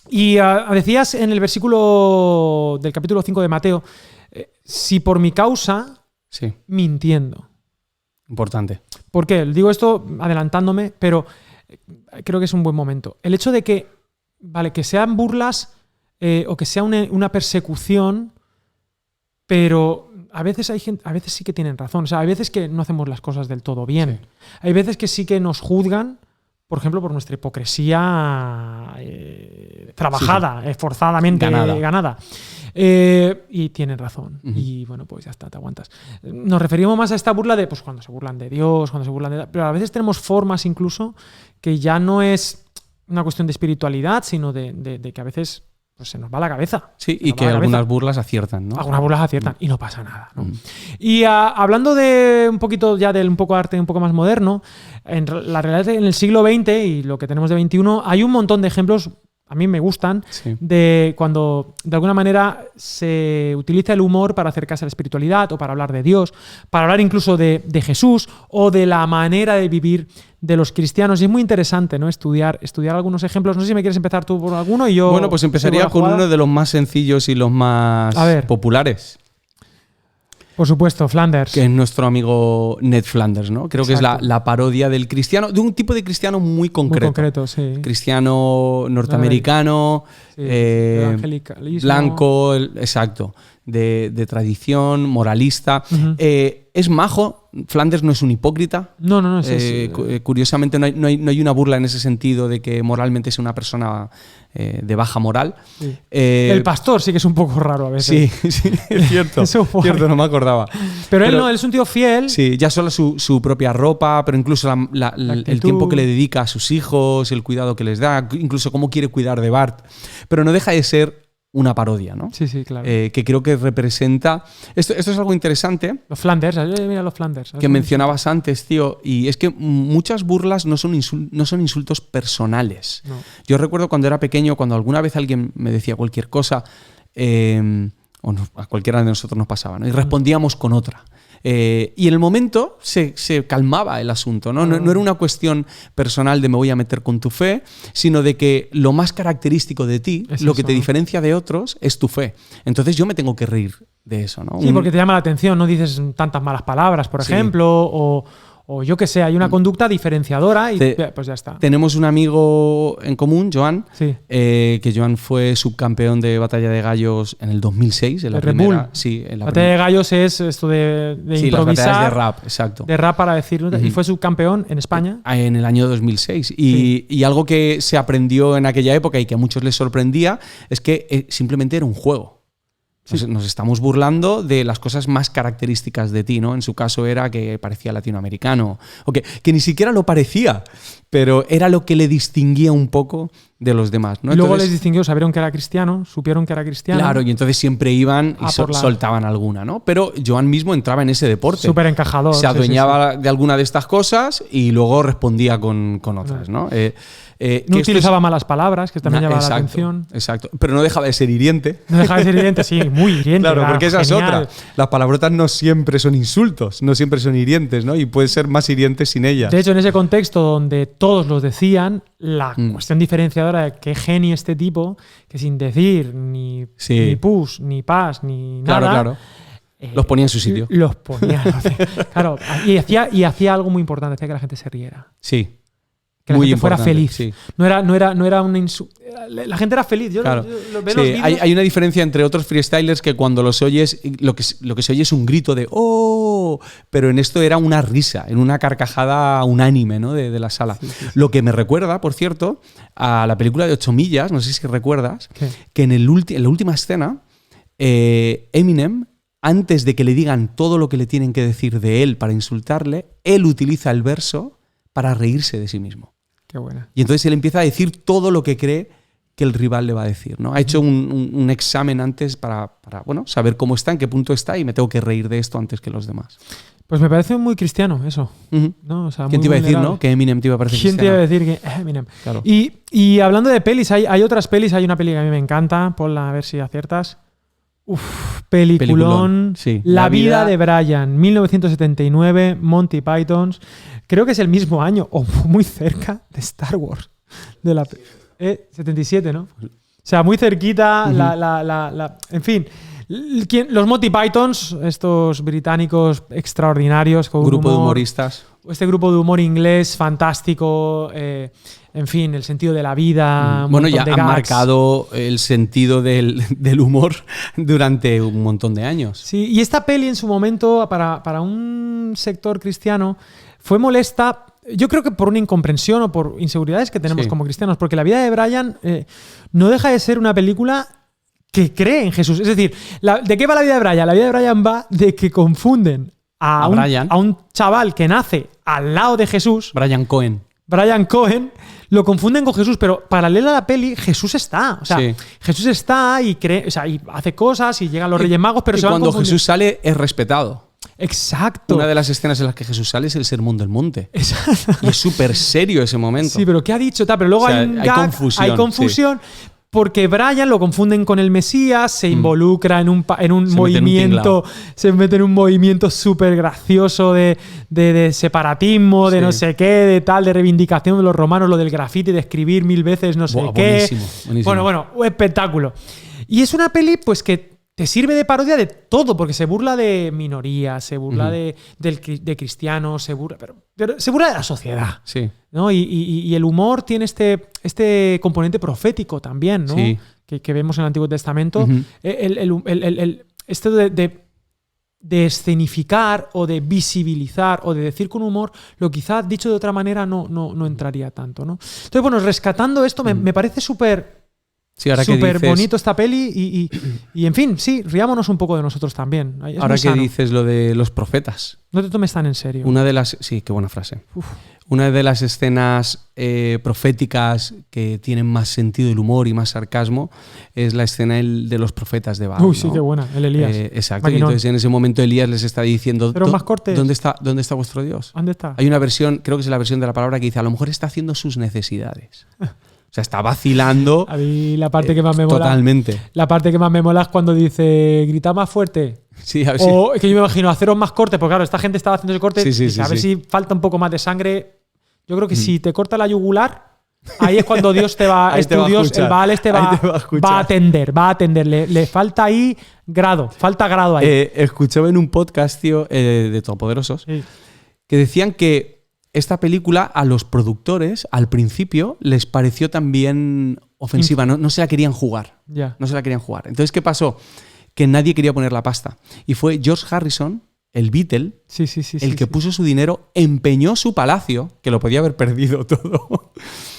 decías en el versículo del capítulo 5 de Mateo, si por mi causa, mintiendo. Importante. ¿Por qué? Digo esto adelantándome, pero creo que es un buen momento. El hecho de que sean burlas o que sea una persecución, pero a veces sí que tienen razón. O sea, hay veces que no hacemos las cosas del todo bien. Hay veces que sí que nos juzgan, por ejemplo, por nuestra hipocresía trabajada, esforzadamente ganada. Y tienen razón. Y bueno, pues ya está, te aguantas. Nos referimos más a esta burla de cuando se burlan de Dios, cuando se burlan de... Pero a veces tenemos formas incluso que ya no es una cuestión de espiritualidad, sino de que a veces se nos va la cabeza. Sí, y que algunas burlas aciertan, ¿no? Algunas burlas aciertan y no pasa nada, ¿no? Y hablando de un poquito ya del un poco arte un poco más moderno, en la realidad en el siglo XX y lo que tenemos de XXI, hay un montón de ejemplos, a mí me gustan, de cuando de alguna manera se utiliza el humor para acercarse a la espiritualidad o para hablar de Dios, para hablar incluso de Jesús o de la manera de vivir de los cristianos. Y es muy interesante, ¿no? Estudiar algunos ejemplos. No sé si me quieres empezar tú por alguno y yo... Bueno, pues empezaría con uno de los más sencillos y los más populares. Por supuesto, Flanders. Que es nuestro amigo Ned Flanders, ¿no? Creo que es la parodia del cristiano, de un tipo de cristiano muy concreto. Muy concreto, sí. Cristiano norteamericano, evangelicalismo. blanco, exacto. de tradición, moralista. Es majo. Flanders no es un hipócrita. No. Curiosamente no hay una burla en ese sentido de que moralmente es una persona de baja moral. Sí. El pastor sí que es un poco raro a veces. Sí, es cierto. Cierto, no me acordaba. Pero él no, él es un tío fiel. Sí, ya solo su propia ropa, pero incluso el tiempo que le dedica a sus hijos, el cuidado que les da, incluso cómo quiere cuidar de Bart. Pero no deja de ser una parodia, ¿no? Sí, claro. Que creo que representa... Esto es algo interesante. Los Flanders, mira los Flanders. Que mencionabas antes, tío, y es que muchas burlas no son insultos personales. No. Yo recuerdo cuando era pequeño, cuando alguna vez alguien me decía cualquier cosa, o a cualquiera de nosotros nos pasaba, ¿no? Y respondíamos con otra. Y en el momento se calmaba el asunto, ¿no? No era una cuestión personal de me voy a meter con tu fe, sino de que lo más característico de ti, lo que te diferencia de otros, es tu fe. Entonces yo me tengo que reír de eso, ¿no? Sí, porque te llama la atención, no dices tantas malas palabras, por ejemplo, o yo qué sé, hay una conducta diferenciadora y pues ya está. Tenemos un amigo en común, Joan, sí. Que Joan fue subcampeón de Batalla de Gallos en el 2006, en la primera. Sí, en la Batalla de Gallos es esto de improvisar. Las batallas de rap, exacto. De rap para decirlo. Y fue subcampeón en España. En el año 2006. Y algo que se aprendió en aquella época y que a muchos les sorprendía es que simplemente era un juego. Nos estamos burlando de las cosas más características de ti, ¿no? En su caso era que parecía latinoamericano, o que ni siquiera lo parecía, pero era lo que le distinguía un poco de los demás, ¿no? Y luego les distinguió, supieron que era cristiano. Claro, y entonces siempre iban y soltaban alguna, ¿no? Pero Joan mismo entraba en ese deporte. Súper encajador. Se adueñaba de alguna de estas cosas y luego respondía con otras, ¿no? No utilizaba malas palabras, que también llamaba la atención. Exacto, pero no dejaba de ser hiriente. No dejaba de ser hiriente, sí, muy hiriente. Claro, porque esa es otra. Las palabrotas no siempre son insultos, no siempre son hirientes, ¿no? Y pueden ser más hirientes sin ellas. De hecho, en ese contexto donde todos los decían, la cuestión diferenciadora de qué genio este tipo, que sin decir ni push, ni pas, ni nada... Claro. Los ponía en su sitio. Los ponía. Claro, y hacía algo muy importante, hacía que la gente se riera. Sí. Que la gente fuera feliz. Sí. No era una la gente era feliz. Yo claro. lo veo en los hay una diferencia entre otros freestylers que cuando los oyes, lo que se oye es un grito de ¡oh! Pero en esto era una risa, en una carcajada unánime, ¿no? de la sala. Sí. Lo que me recuerda, por cierto, a la película de 8 millas, no sé si recuerdas, que en la última escena, Eminem, antes de que le digan todo lo que le tienen que decir de él para insultarle, él utiliza el verso para reírse de sí mismo. Qué buena. Y entonces él empieza a decir todo lo que cree que el rival le va a decir, ¿no? Ha hecho un examen antes para saber cómo está, en qué punto está, y me tengo que reír de esto antes que los demás. Pues me parece muy cristiano eso. ¿No? O sea, ¿quién te iba a decir, no? Que Eminem te iba a parecer cristiano. ¿Quién te iba a decir que Eminem? Claro. Y hablando de pelis, hay otras pelis. Hay una peli que a mí me encanta. Ponla a ver si aciertas. Peliculón. Sí. La vida de Brian, 1979, Monty Python. Creo que es el mismo año, o muy cerca, de Star Wars. De la 77, ¿no? O sea, muy cerquita. En fin, los Monty Pythons, estos británicos extraordinarios. Con grupo de humoristas. Este grupo de humor inglés fantástico. En fin, el sentido de la vida. Bueno, ya han marcado el sentido del humor durante un montón de años. Sí, y esta peli en su momento, para un sector cristiano, fue molesta, yo creo que por una incomprensión o por inseguridades que tenemos como cristianos, porque la vida de Brian no deja de ser una película que cree en Jesús. Es decir, ¿de qué va la vida de Brian? La vida de Brian va de que confunden a un chaval que nace al lado de Jesús. Brian Cohen, lo confunden con Jesús, pero paralela a la peli, Jesús está. O sea, Jesús está y cree, o sea, y hace cosas y llegan los Reyes Magos, pero y cuando Jesús sale es respetado. Exacto. Una de las escenas en las que Jesús sale es el Sermón del Monte. Exacto. Y es súper serio ese momento. Sí, pero ¿qué ha dicho? Pero luego hay confusión. Porque Brian lo confunden con el Mesías, se involucra en un movimiento, se mete en un movimiento súper gracioso de separatismo, de no sé qué, de reivindicación de los romanos, lo del grafiti, de escribir 1000 veces no sé qué. Buenísimo. Bueno, un espectáculo. Y es una peli pues que te sirve de parodia de todo, porque se burla de minorías, se burla de cristianos, pero se burla de la sociedad. Sí. ¿No? Y el humor tiene este componente profético también, ¿no? Sí. Que vemos en el Antiguo Testamento. El esto de escenificar o de visibilizar o de decir con humor, lo quizá dicho de otra manera no entraría tanto, ¿no? Entonces, bueno, rescatando esto me parece súper bonito esta peli y en fin, sí, riámonos un poco de nosotros también. Es ahora que dices lo de los profetas. No te tomes tan en serio. Sí, qué buena frase. Una de las escenas proféticas que tienen más sentido del humor y más sarcasmo es la escena de los profetas de Baal. Uy, sí, ¿no? Qué buena, el Elías. Exacto. Y entonces en ese momento Elías les está diciendo, pero más cortes. ¿Dónde está vuestro Dios? ¿Dónde está? Hay una versión, creo que es la versión de la palabra que dice, a lo mejor está haciendo sus necesidades. O sea, está vacilando. A mí la parte que más me mola. Totalmente. La parte que más me mola es cuando dice, grita más fuerte. Sí, a ver o es que yo me imagino haceros más cortes, porque claro, esta gente estaba haciendo ese corte. Sí, a ver si falta un poco más de sangre. Yo creo que si te corta la yugular, ahí es cuando Dios te va. es tu Dios, el Baal va a atender. Le falta ahí grado. Falta grado ahí. Escuchaba en un podcast, tío, de Todopoderosos, que decían que esta película a los productores al principio les pareció también ofensiva, no se la querían jugar. No se la querían jugar. Entonces, ¿qué pasó? Que nadie quería poner la pasta. Y fue George Harrison, el Beatle, el que puso su dinero, empeñó su palacio, que lo podía haber perdido todo.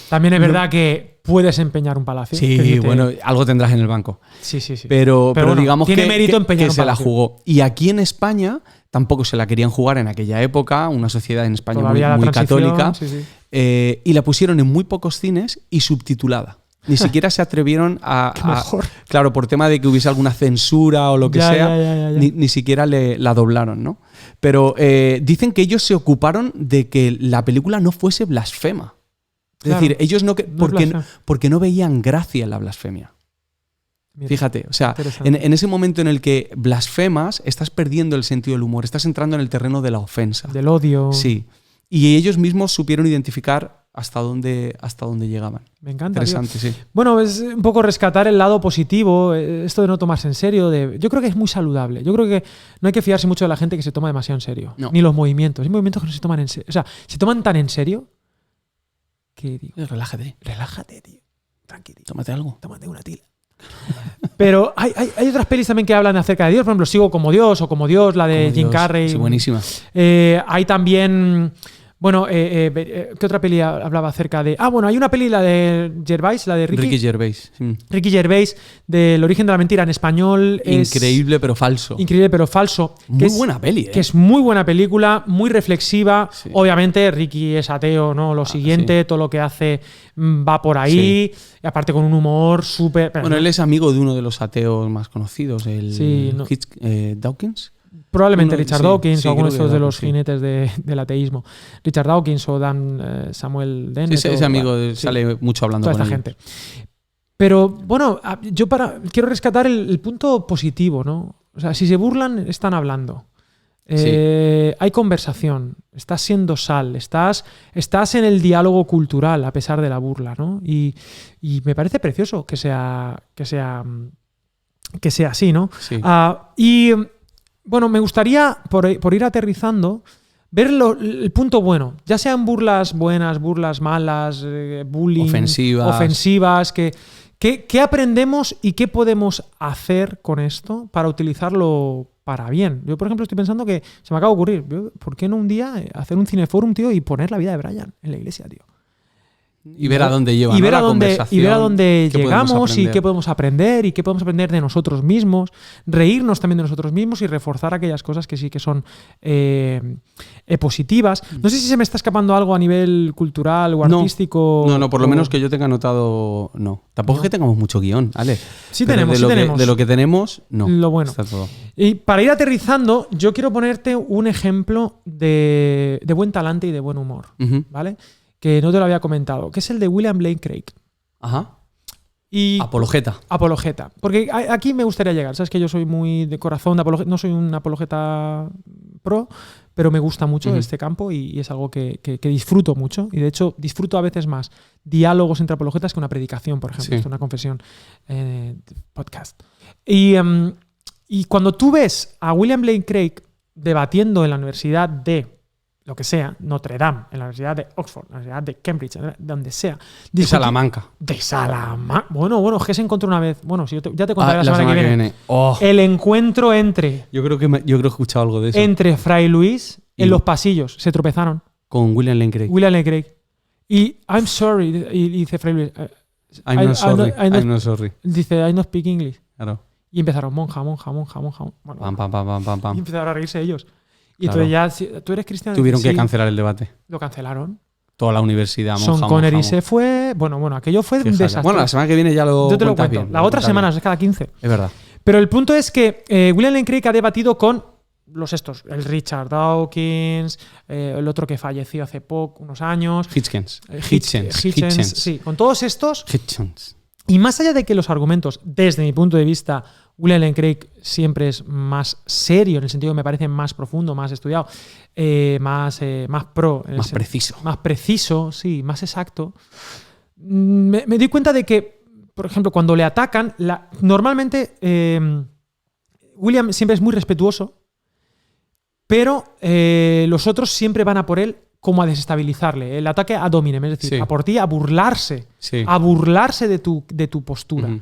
También es verdad que puedes empeñar un palacio. Sí, bueno, algo tendrás en el banco. Sí. Pero bueno, digamos tiene mérito empeñar un se la jugó. Y aquí en España tampoco se la querían jugar en aquella época, una sociedad en España muy católica. Y la pusieron en muy pocos cines y subtitulada. Ni siquiera se atrevieron claro, por tema de que hubiese alguna censura o lo que sea, ni siquiera la doblaron, ¿no? Pero dicen que ellos se ocuparon de que la película no fuese blasfema. Es decir, ellos porque no veían gracia en la blasfemia. Mira, fíjate, o sea, en ese momento en el que blasfemas, estás perdiendo el sentido del humor, estás entrando en el terreno de la ofensa. Del odio. Sí. Y ellos mismos supieron identificar hasta dónde llegaban. Me encanta. Interesante, tío. Sí. Bueno, es un poco rescatar el lado positivo, esto de no tomarse en serio. Yo creo que es muy saludable. Yo creo que no hay que fiarse mucho de la gente que se toma demasiado en serio. No. Ni los movimientos. Hay movimientos que no se toman en serio. O sea, se toman tan en serio que digo, relájate, tío. Tranquilo. Tómate algo. Tómate una tila. Pero hay otras pelis también que hablan acerca de Dios. Por ejemplo, Sigo como Dios o Como Dios, la de Jim Carrey. Sí, buenísima. Hay también... Bueno, ¿qué otra peli hablaba acerca de...? Bueno, hay una peli, la de Gervais, la de Ricky Gervais. Ricky Gervais, del origen de la mentira en español. Increíble pero falso. Increíble pero falso. Muy buena peli, Que es muy buena película, muy reflexiva. Sí. Obviamente, Ricky es ateo, ¿no? Lo siguiente, todo lo que hace va por ahí. Sí. Y aparte con un humor súper... Bueno, él es amigo de uno de los ateos más conocidos, Dawkins. Probablemente Richard Dawkins o alguno de los jinetes del ateísmo. Richard Dawkins o Samuel Dennett. Sí, ese amigo sale mucho hablando con esta gente. Pero bueno, yo quiero rescatar el punto positivo, ¿no? O sea, si se burlan, están hablando. Hay conversación, estás siendo sal, estás en el diálogo cultural a pesar de la burla, ¿no? Y me parece precioso que sea así, ¿no? Sí. Bueno, me gustaría, por ir aterrizando, ver el punto bueno, ya sean burlas buenas, burlas malas, bullying, ofensivas, ¿qué aprendemos y qué podemos hacer con esto para utilizarlo para bien? Yo, por ejemplo, estoy pensando que se me acaba de ocurrir, ¿por qué no un día hacer un cineforum, tío, y poner la vida de Brian en la iglesia, tío? Y ver a dónde lleva la conversación. Y ver a dónde llegamos y qué podemos aprender y qué podemos aprender de nosotros mismos, reírnos también de nosotros mismos y reforzar aquellas cosas que sí que son positivas. No sé si se me está escapando algo a nivel cultural o artístico. No, por lo menos que yo tenga anotado, no. Tampoco es que tengamos mucho guión, ¿vale? Sí tenemos. De lo que tenemos, no. Lo bueno. Está todo. Y para ir aterrizando, yo quiero ponerte un ejemplo de buen talante y de buen humor, ¿vale? Que no te lo había comentado, que es el de William Lane Craig. Ajá. Y Apologeta. Porque aquí me gustaría llegar. Sabes que yo soy muy de corazón de apologeta. No soy un apologeta pro, pero me gusta mucho este campo y es algo que disfruto mucho. Y de hecho, disfruto a veces más diálogos entre apologetas que una predicación, por ejemplo. Esto es una confesión podcast. Y cuando tú ves a William Lane Craig debatiendo en la Universidad de lo que sea, Notre Dame, en la Universidad de Oxford, en la Universidad de Cambridge, donde sea. De Salamanca. De Salamanca. Bueno, es que se encontró una vez. Bueno, si ya te contaré la semana que viene. Oh. El encuentro entre... Yo creo que he escuchado algo de eso. Entre Fray Luis en los pasillos. Se tropezaron. Con William Lane Craig. William Lane Craig. Y I'm sorry. Y dice Fray Luis... I'm not sorry. Dice, I don't speak English. Claro. Y empezaron, monja. Bueno, pam. Y empezaron a reírse ellos. Y entonces ya, ¿tú eres cristiano? Tuvieron que cancelar el debate. Lo cancelaron. Toda la universidad, Sean Connery se fue... Bueno, aquello fue un desastre. Bueno, la semana que viene ya lo Yo te lo cuento. Bien, la otra semana es cada 15. Es verdad. Pero el punto es que William Lane Craig ha debatido con el Richard Dawkins, el otro que falleció hace unos años. Hitchens. Sí, con todos estos. Hitchens. Y más allá de que los argumentos, desde mi punto de vista, William Lane Craig siempre es más serio, en el sentido que me parece más profundo, más estudiado, más pro. Más preciso. Más preciso, sí, más exacto. Me di cuenta de que, por ejemplo, cuando le atacan, normalmente William siempre es muy respetuoso, pero los otros siempre van a por él como a desestabilizarle. El ataque ad hominem, es decir, a por ti, a burlarse. Sí. A burlarse de tu postura. Uh-huh.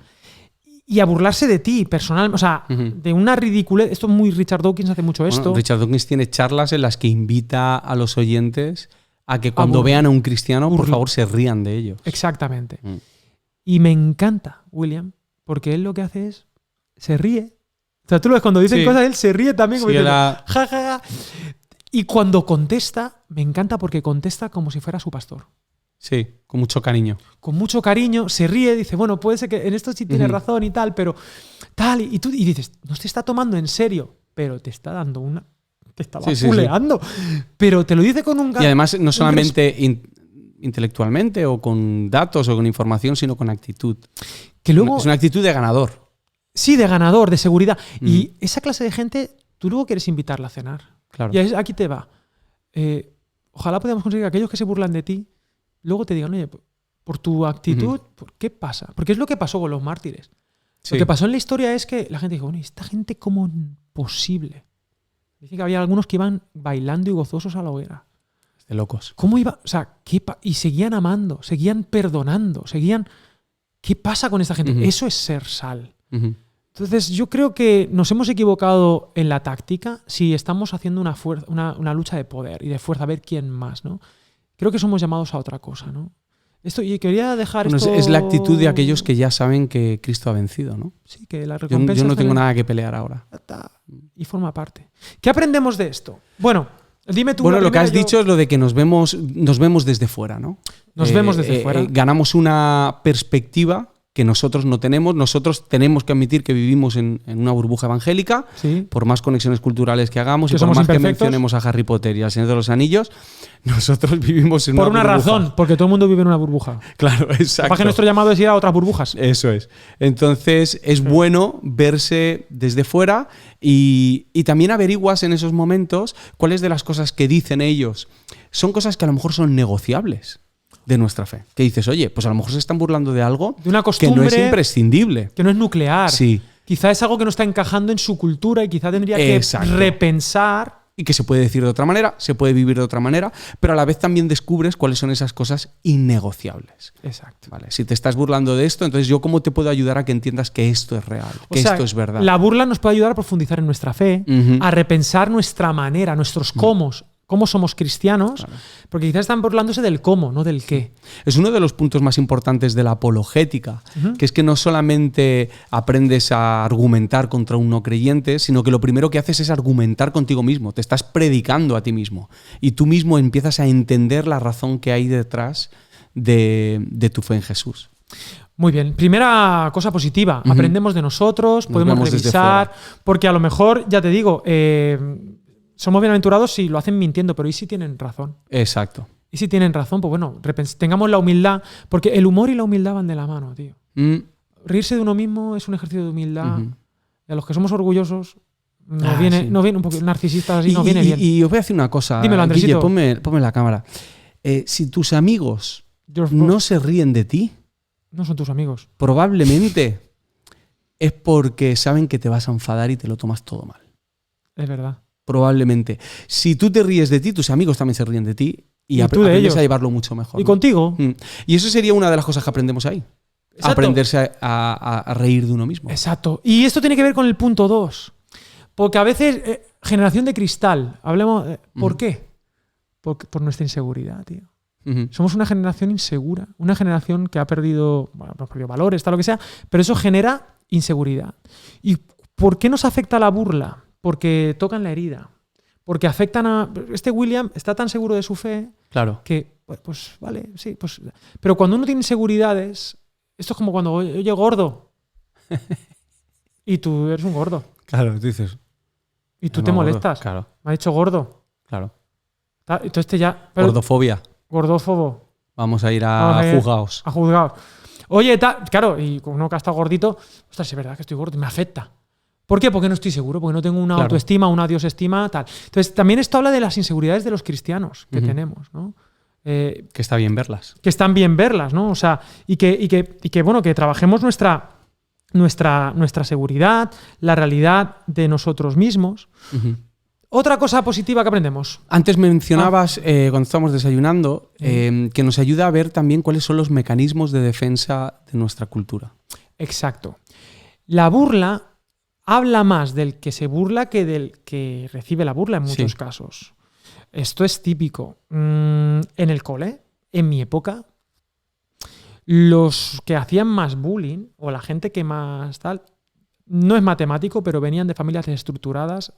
Y a burlarse de ti, personal. O sea, de una ridiculez. Esto es muy Richard Dawkins, hace mucho esto. Richard Dawkins tiene charlas en las que invita a los oyentes a que cuando vean a un cristiano, por favor, se rían de ellos. Exactamente. Y me encanta William, porque él lo que hace es se ríe. O sea, tú lo ves cuando dicen cosas, él se ríe también. Como ja, ja, ja. Y cuando contesta, me encanta porque contesta como si fuera su pastor. Sí, con mucho cariño. Con mucho cariño, se ríe, dice, bueno, puede ser que en esto sí tiene razón y tal, pero tal. Y tú dices, no te está tomando en serio, pero te está dando una... Te está vapuleando. Sí. Pero te lo dice con un... Y además, no solamente intelectualmente o con datos o con información, sino con actitud. Que luego... Es una actitud de ganador. Sí, de ganador, de seguridad. Y esa clase de gente, tú luego quieres invitarla a cenar. Claro. Y aquí te va. Ojalá podamos conseguir que aquellos que se burlan de ti luego te digan, oye, por tu actitud, ¿qué pasa? Porque es lo que pasó con los mártires. Sí. Lo que pasó en la historia es que la gente dijo, bueno, ¿esta gente cómo es posible? Dice que había algunos que iban bailando y gozosos a la hoguera. De locos. ¿Cómo iba? O sea, y seguían amando, seguían perdonando, ¿Qué pasa con esta gente? Eso es ser sal. Entonces, yo creo que nos hemos equivocado en la táctica si estamos haciendo una lucha de poder y de fuerza, a ver quién más, ¿no? Creo que somos llamados a otra cosa, ¿no? Y quería dejar esto... Es la actitud de aquellos que ya saben que Cristo ha vencido, ¿no? Sí, que la recompensa... Yo no tengo nada que pelear ahora. Y forma parte. ¿Qué aprendemos de esto? Bueno, dime tú... Bueno, lo que has dicho es lo de que nos vemos desde fuera, ¿no? Nos vemos desde fuera. Ganamos una perspectiva que nosotros no tenemos. Nosotros tenemos que admitir que vivimos en una burbuja evangélica, por más conexiones culturales que hagamos y por más que mencionemos a Harry Potter y al Señor de los Anillos, nosotros vivimos en una burbuja. Por una razón, porque todo el mundo vive en una burbuja. Claro, exacto. Para que nuestro llamado es ir a otras burbujas. Eso es. Entonces, es bueno verse desde fuera y también averiguas en esos momentos cuáles de las cosas que dicen ellos son cosas que a lo mejor son negociables de nuestra fe. Que dices, oye, pues a lo mejor se están burlando de algo de una costumbre que no es imprescindible. Que no es nuclear. Sí. Quizá es algo que no está encajando en su cultura y quizá tendría que repensar. Y que se puede decir de otra manera, se puede vivir de otra manera, pero a la vez también descubres cuáles son esas cosas innegociables. Exacto. Vale. Si te estás burlando de esto, entonces ¿yo cómo te puedo ayudar a que entiendas que esto es real, que esto es verdad? La burla nos puede ayudar a profundizar en nuestra fe, a repensar nuestra manera, nuestros cómo somos cristianos, porque quizás están burlándose del cómo, no del qué. Es uno de los puntos más importantes de la apologética, que es que no solamente aprendes a argumentar contra un no creyente, sino que lo primero que haces es argumentar contigo mismo, te estás predicando a ti mismo y tú mismo empiezas a entender la razón que hay detrás de tu fe en Jesús. Muy bien. Primera cosa positiva, aprendemos de nosotros, podemos revisar, porque a lo mejor, ya te digo, somos bienaventurados si lo hacen mintiendo, pero ¿y si tienen razón? Exacto. Y si tienen razón, pues bueno, tengamos la humildad, porque el humor y la humildad van de la mano, tío. Reírse de uno mismo es un ejercicio de humildad. Y a los que somos orgullosos, no viene un poco narcisistas así, no viene bien. Y os voy a decir una cosa. Dímelo, Andresito. Guille, ponme la cámara. Si tus amigos no se ríen de ti, no son tus amigos. Probablemente es porque saben que te vas a enfadar y te lo tomas todo mal. Es verdad. probablemente. Si tú te ríes de ti, tus amigos también se ríen de ti y aprendes a llevarlo mucho mejor. Y contigo. Y eso sería una de las cosas que aprendemos ahí. Exacto. Aprenderse a reír de uno mismo. Exacto. Y esto tiene que ver con el punto 2. Porque a veces, generación de cristal, hablemos, ¿por qué? Por nuestra inseguridad, tío. Somos una generación insegura, una generación que ha perdido valores, tal lo que sea, pero eso genera inseguridad. ¿Y por qué nos afecta la burla? Porque tocan la herida. Porque afectan a... Este William está tan seguro de su fe que, pues vale, sí. Pues, pero cuando uno tiene inseguridades, esto es como cuando, oye, gordo. Y tú eres un gordo. Claro, tú dices... Y tú te molestas. Gordo, claro. Me ha dicho gordo. Claro. Entonces ya... Gordofobia. Gordófobo. Vamos a ir a juzgados. A juzgados. Oye, claro, y uno que ha estado gordito, ostras, es verdad que estoy gordo, me afecta. ¿Por qué? Porque no estoy seguro, porque no tengo una autoestima, una diosestima, tal. Entonces, también esto habla de las inseguridades de los cristianos que tenemos, ¿no? Que está bien verlas. Que están bien verlas, ¿no? O sea, y que bueno, que trabajemos nuestra seguridad, la realidad de nosotros mismos. Otra cosa positiva que aprendemos. Antes mencionabas, cuando estábamos desayunando, que nos ayuda a ver también cuáles son los mecanismos de defensa de nuestra cultura. Exacto. La burla habla más del que se burla que del que recibe la burla en muchos casos. Esto es típico. En el cole, en mi época, los que hacían más bullying, o la gente que más tal, no es matemático, pero venían de familias desestructuradas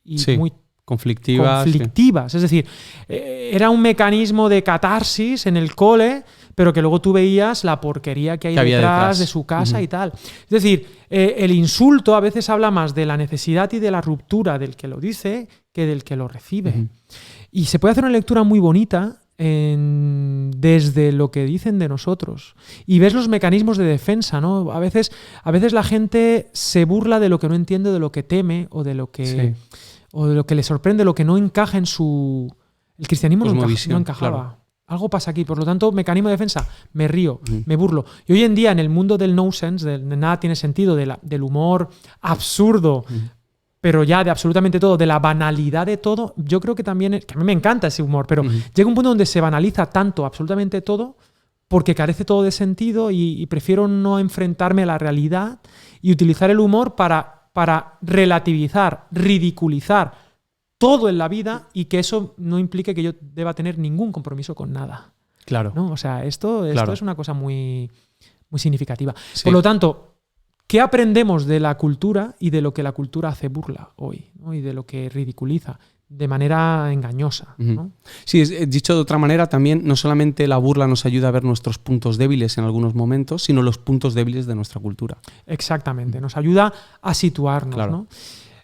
y muy conflictivas. Es decir, era un mecanismo de catarsis en el cole, pero que luego tú veías la porquería que hay detrás de su casa y tal. Es decir, el insulto a veces habla más de la necesidad y de la ruptura del que lo dice que del que lo recibe. Y se puede hacer una lectura muy bonita desde lo que dicen de nosotros. Y ves los mecanismos de defensa, ¿no? A veces la gente se burla de lo que no entiende, de lo que teme o de lo que le sorprende, lo que no encaja en su... El cristianismo no encajaba. Claro. Algo pasa aquí. Por lo tanto, mecanismo de defensa, me río, me burlo. Y hoy en día, en el mundo del nonsense, de nada tiene sentido, del humor absurdo, pero ya de absolutamente todo, de la banalidad de todo, yo creo que también... que a mí me encanta ese humor, pero llega un punto donde se banaliza tanto, absolutamente todo, porque carece todo de sentido y prefiero no enfrentarme a la realidad y utilizar el humor para relativizar, ridiculizar todo en la vida y que eso no implique que yo deba tener ningún compromiso con nada. Claro. ¿No? O sea, esto es una cosa muy, muy significativa. Sí. Por lo tanto, ¿qué aprendemos de la cultura y de lo que la cultura hace burla hoy, ¿no? Y de lo que ridiculiza de manera engañosa, ¿no? Sí, dicho de otra manera, también no solamente la burla nos ayuda a ver nuestros puntos débiles en algunos momentos, sino los puntos débiles de nuestra cultura. Exactamente, nos ayuda a situarnos, ¿no?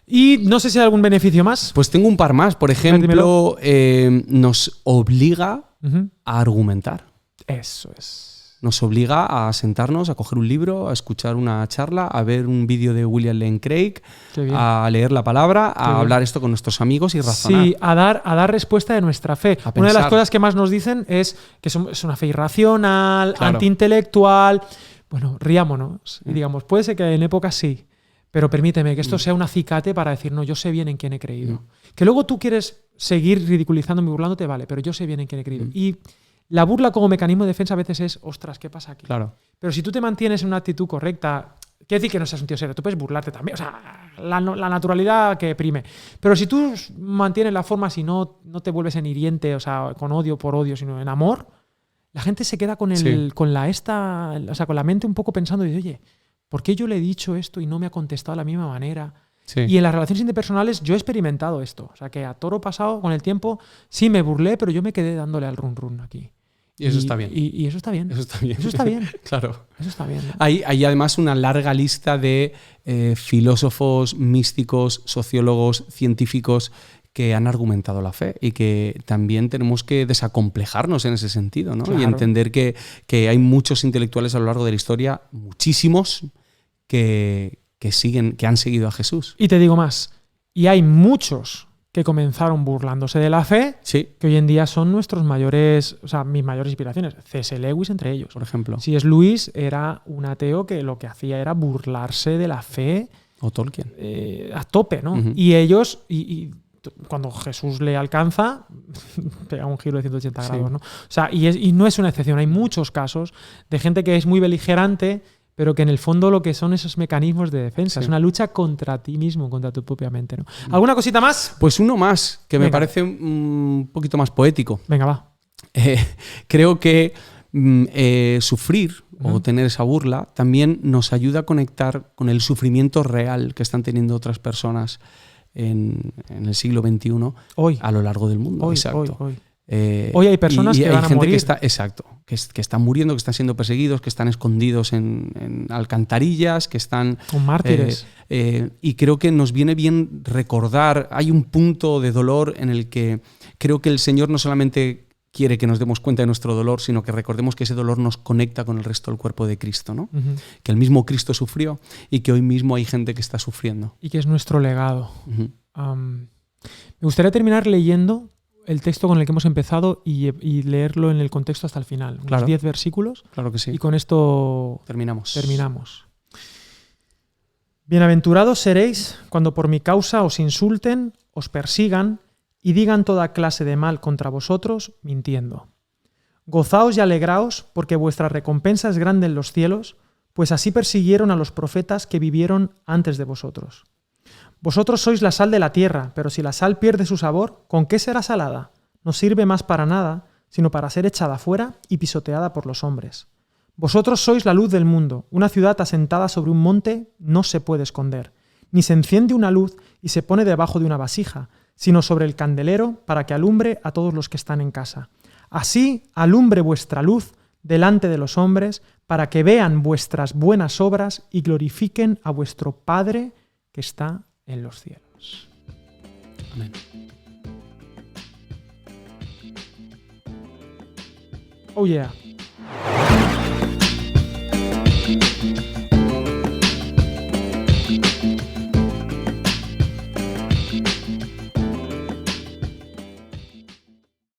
Y no sé si hay algún beneficio más. Pues tengo un par más. Por ejemplo, nos obliga a argumentar. Eso es. Nos obliga a sentarnos, a coger un libro, a escuchar una charla, a ver un vídeo de William Lane Craig, a leer la palabra, a hablar esto con nuestros amigos y razonar. Sí, a dar respuesta de nuestra fe. Una de las cosas que más nos dicen es que es una fe irracional, antiintelectual. Bueno, riámonos y digamos, puede ser que en épocas sí, pero permíteme que esto sea un acicate para decir, no, yo sé bien en quién he creído. Que luego tú quieres seguir ridiculizándome y burlándote, vale, pero yo sé bien en quién he creído. Y la burla como mecanismo de defensa a veces es, ostras, ¿qué pasa aquí? Claro. Pero si tú te mantienes en una actitud correcta, quiere decir que no seas un tío serio, tú puedes burlarte también, o sea, la naturalidad que prime. Pero si tú mantienes la forma, si no te vuelves en hiriente, o sea, con odio por odio, sino en amor, la gente se queda con la mente un poco pensando y dice, oye, ¿por qué yo le he dicho esto y no me ha contestado de la misma manera? Sí. Y en las relaciones interpersonales yo he experimentado esto. O sea, que a toro pasado, con el tiempo, sí me burlé, pero yo me quedé dándole al run run aquí. Y eso está bien. Y eso está bien. Eso está bien. Eso está bien. Claro. Eso está bien, ¿no? Hay además una larga lista de filósofos, místicos, sociólogos, científicos que han argumentado la fe y que también tenemos que desacomplejarnos en ese sentido, ¿no? Claro. Y entender que hay muchos intelectuales a lo largo de la historia, muchísimos, que han seguido a Jesús. Y te digo más, y hay muchos que comenzaron burlándose de la fe, que hoy en día son nuestros mayores, o sea, mis mayores inspiraciones. C.S. Lewis entre ellos. Por ejemplo. C.S. Lewis era un ateo que lo que hacía era burlarse de la fe. O Tolkien. A tope, ¿no? Y ellos, y cuando Jesús le alcanza, pega un giro de 180 grados, ¿no? O sea, y no es una excepción. Hay muchos casos de gente que es muy beligerante, pero que en el fondo lo que son esos mecanismos de defensa. Es una lucha contra ti mismo, contra tu propia mente, ¿no? ¿Alguna cosita más? Pues uno más, que me parece un poquito más poético. Venga, va. Creo que sufrir o tener esa burla también nos ayuda a conectar con el sufrimiento real que están teniendo otras personas en el siglo XXI hoy, a lo largo del mundo. Hoy hay personas que van a morir. Que están muriendo, que están siendo perseguidos, que están escondidos en alcantarillas, que están... Con mártires. Y creo que nos viene bien recordar, hay un punto de dolor en el que creo que el Señor no solamente quiere que nos demos cuenta de nuestro dolor, sino que recordemos que ese dolor nos conecta con el resto del cuerpo de Cristo, ¿no? Que el mismo Cristo sufrió y que hoy mismo hay gente que está sufriendo. Y que es nuestro legado. Me gustaría terminar leyendo el texto con el que hemos empezado y leerlo en el contexto hasta el final. Unos 10 versículos. Claro que sí. Y con esto terminamos. Bienaventurados seréis cuando por mi causa os insulten, os persigan y digan toda clase de mal contra vosotros, mintiendo. Gozaos y alegraos, porque vuestra recompensa es grande en los cielos, pues así persiguieron a los profetas que vivieron antes de vosotros. Vosotros sois la sal de la tierra, pero si la sal pierde su sabor, ¿con qué será salada? No sirve más para nada, sino para ser echada fuera y pisoteada por los hombres. Vosotros sois la luz del mundo. Una ciudad asentada sobre un monte no se puede esconder. Ni se enciende una luz y se pone debajo de una vasija, sino sobre el candelero para que alumbre a todos los que están en casa. Así alumbre vuestra luz delante de los hombres, para que vean vuestras buenas obras y glorifiquen a vuestro Padre que está en los cielos. Amén. Oh yeah.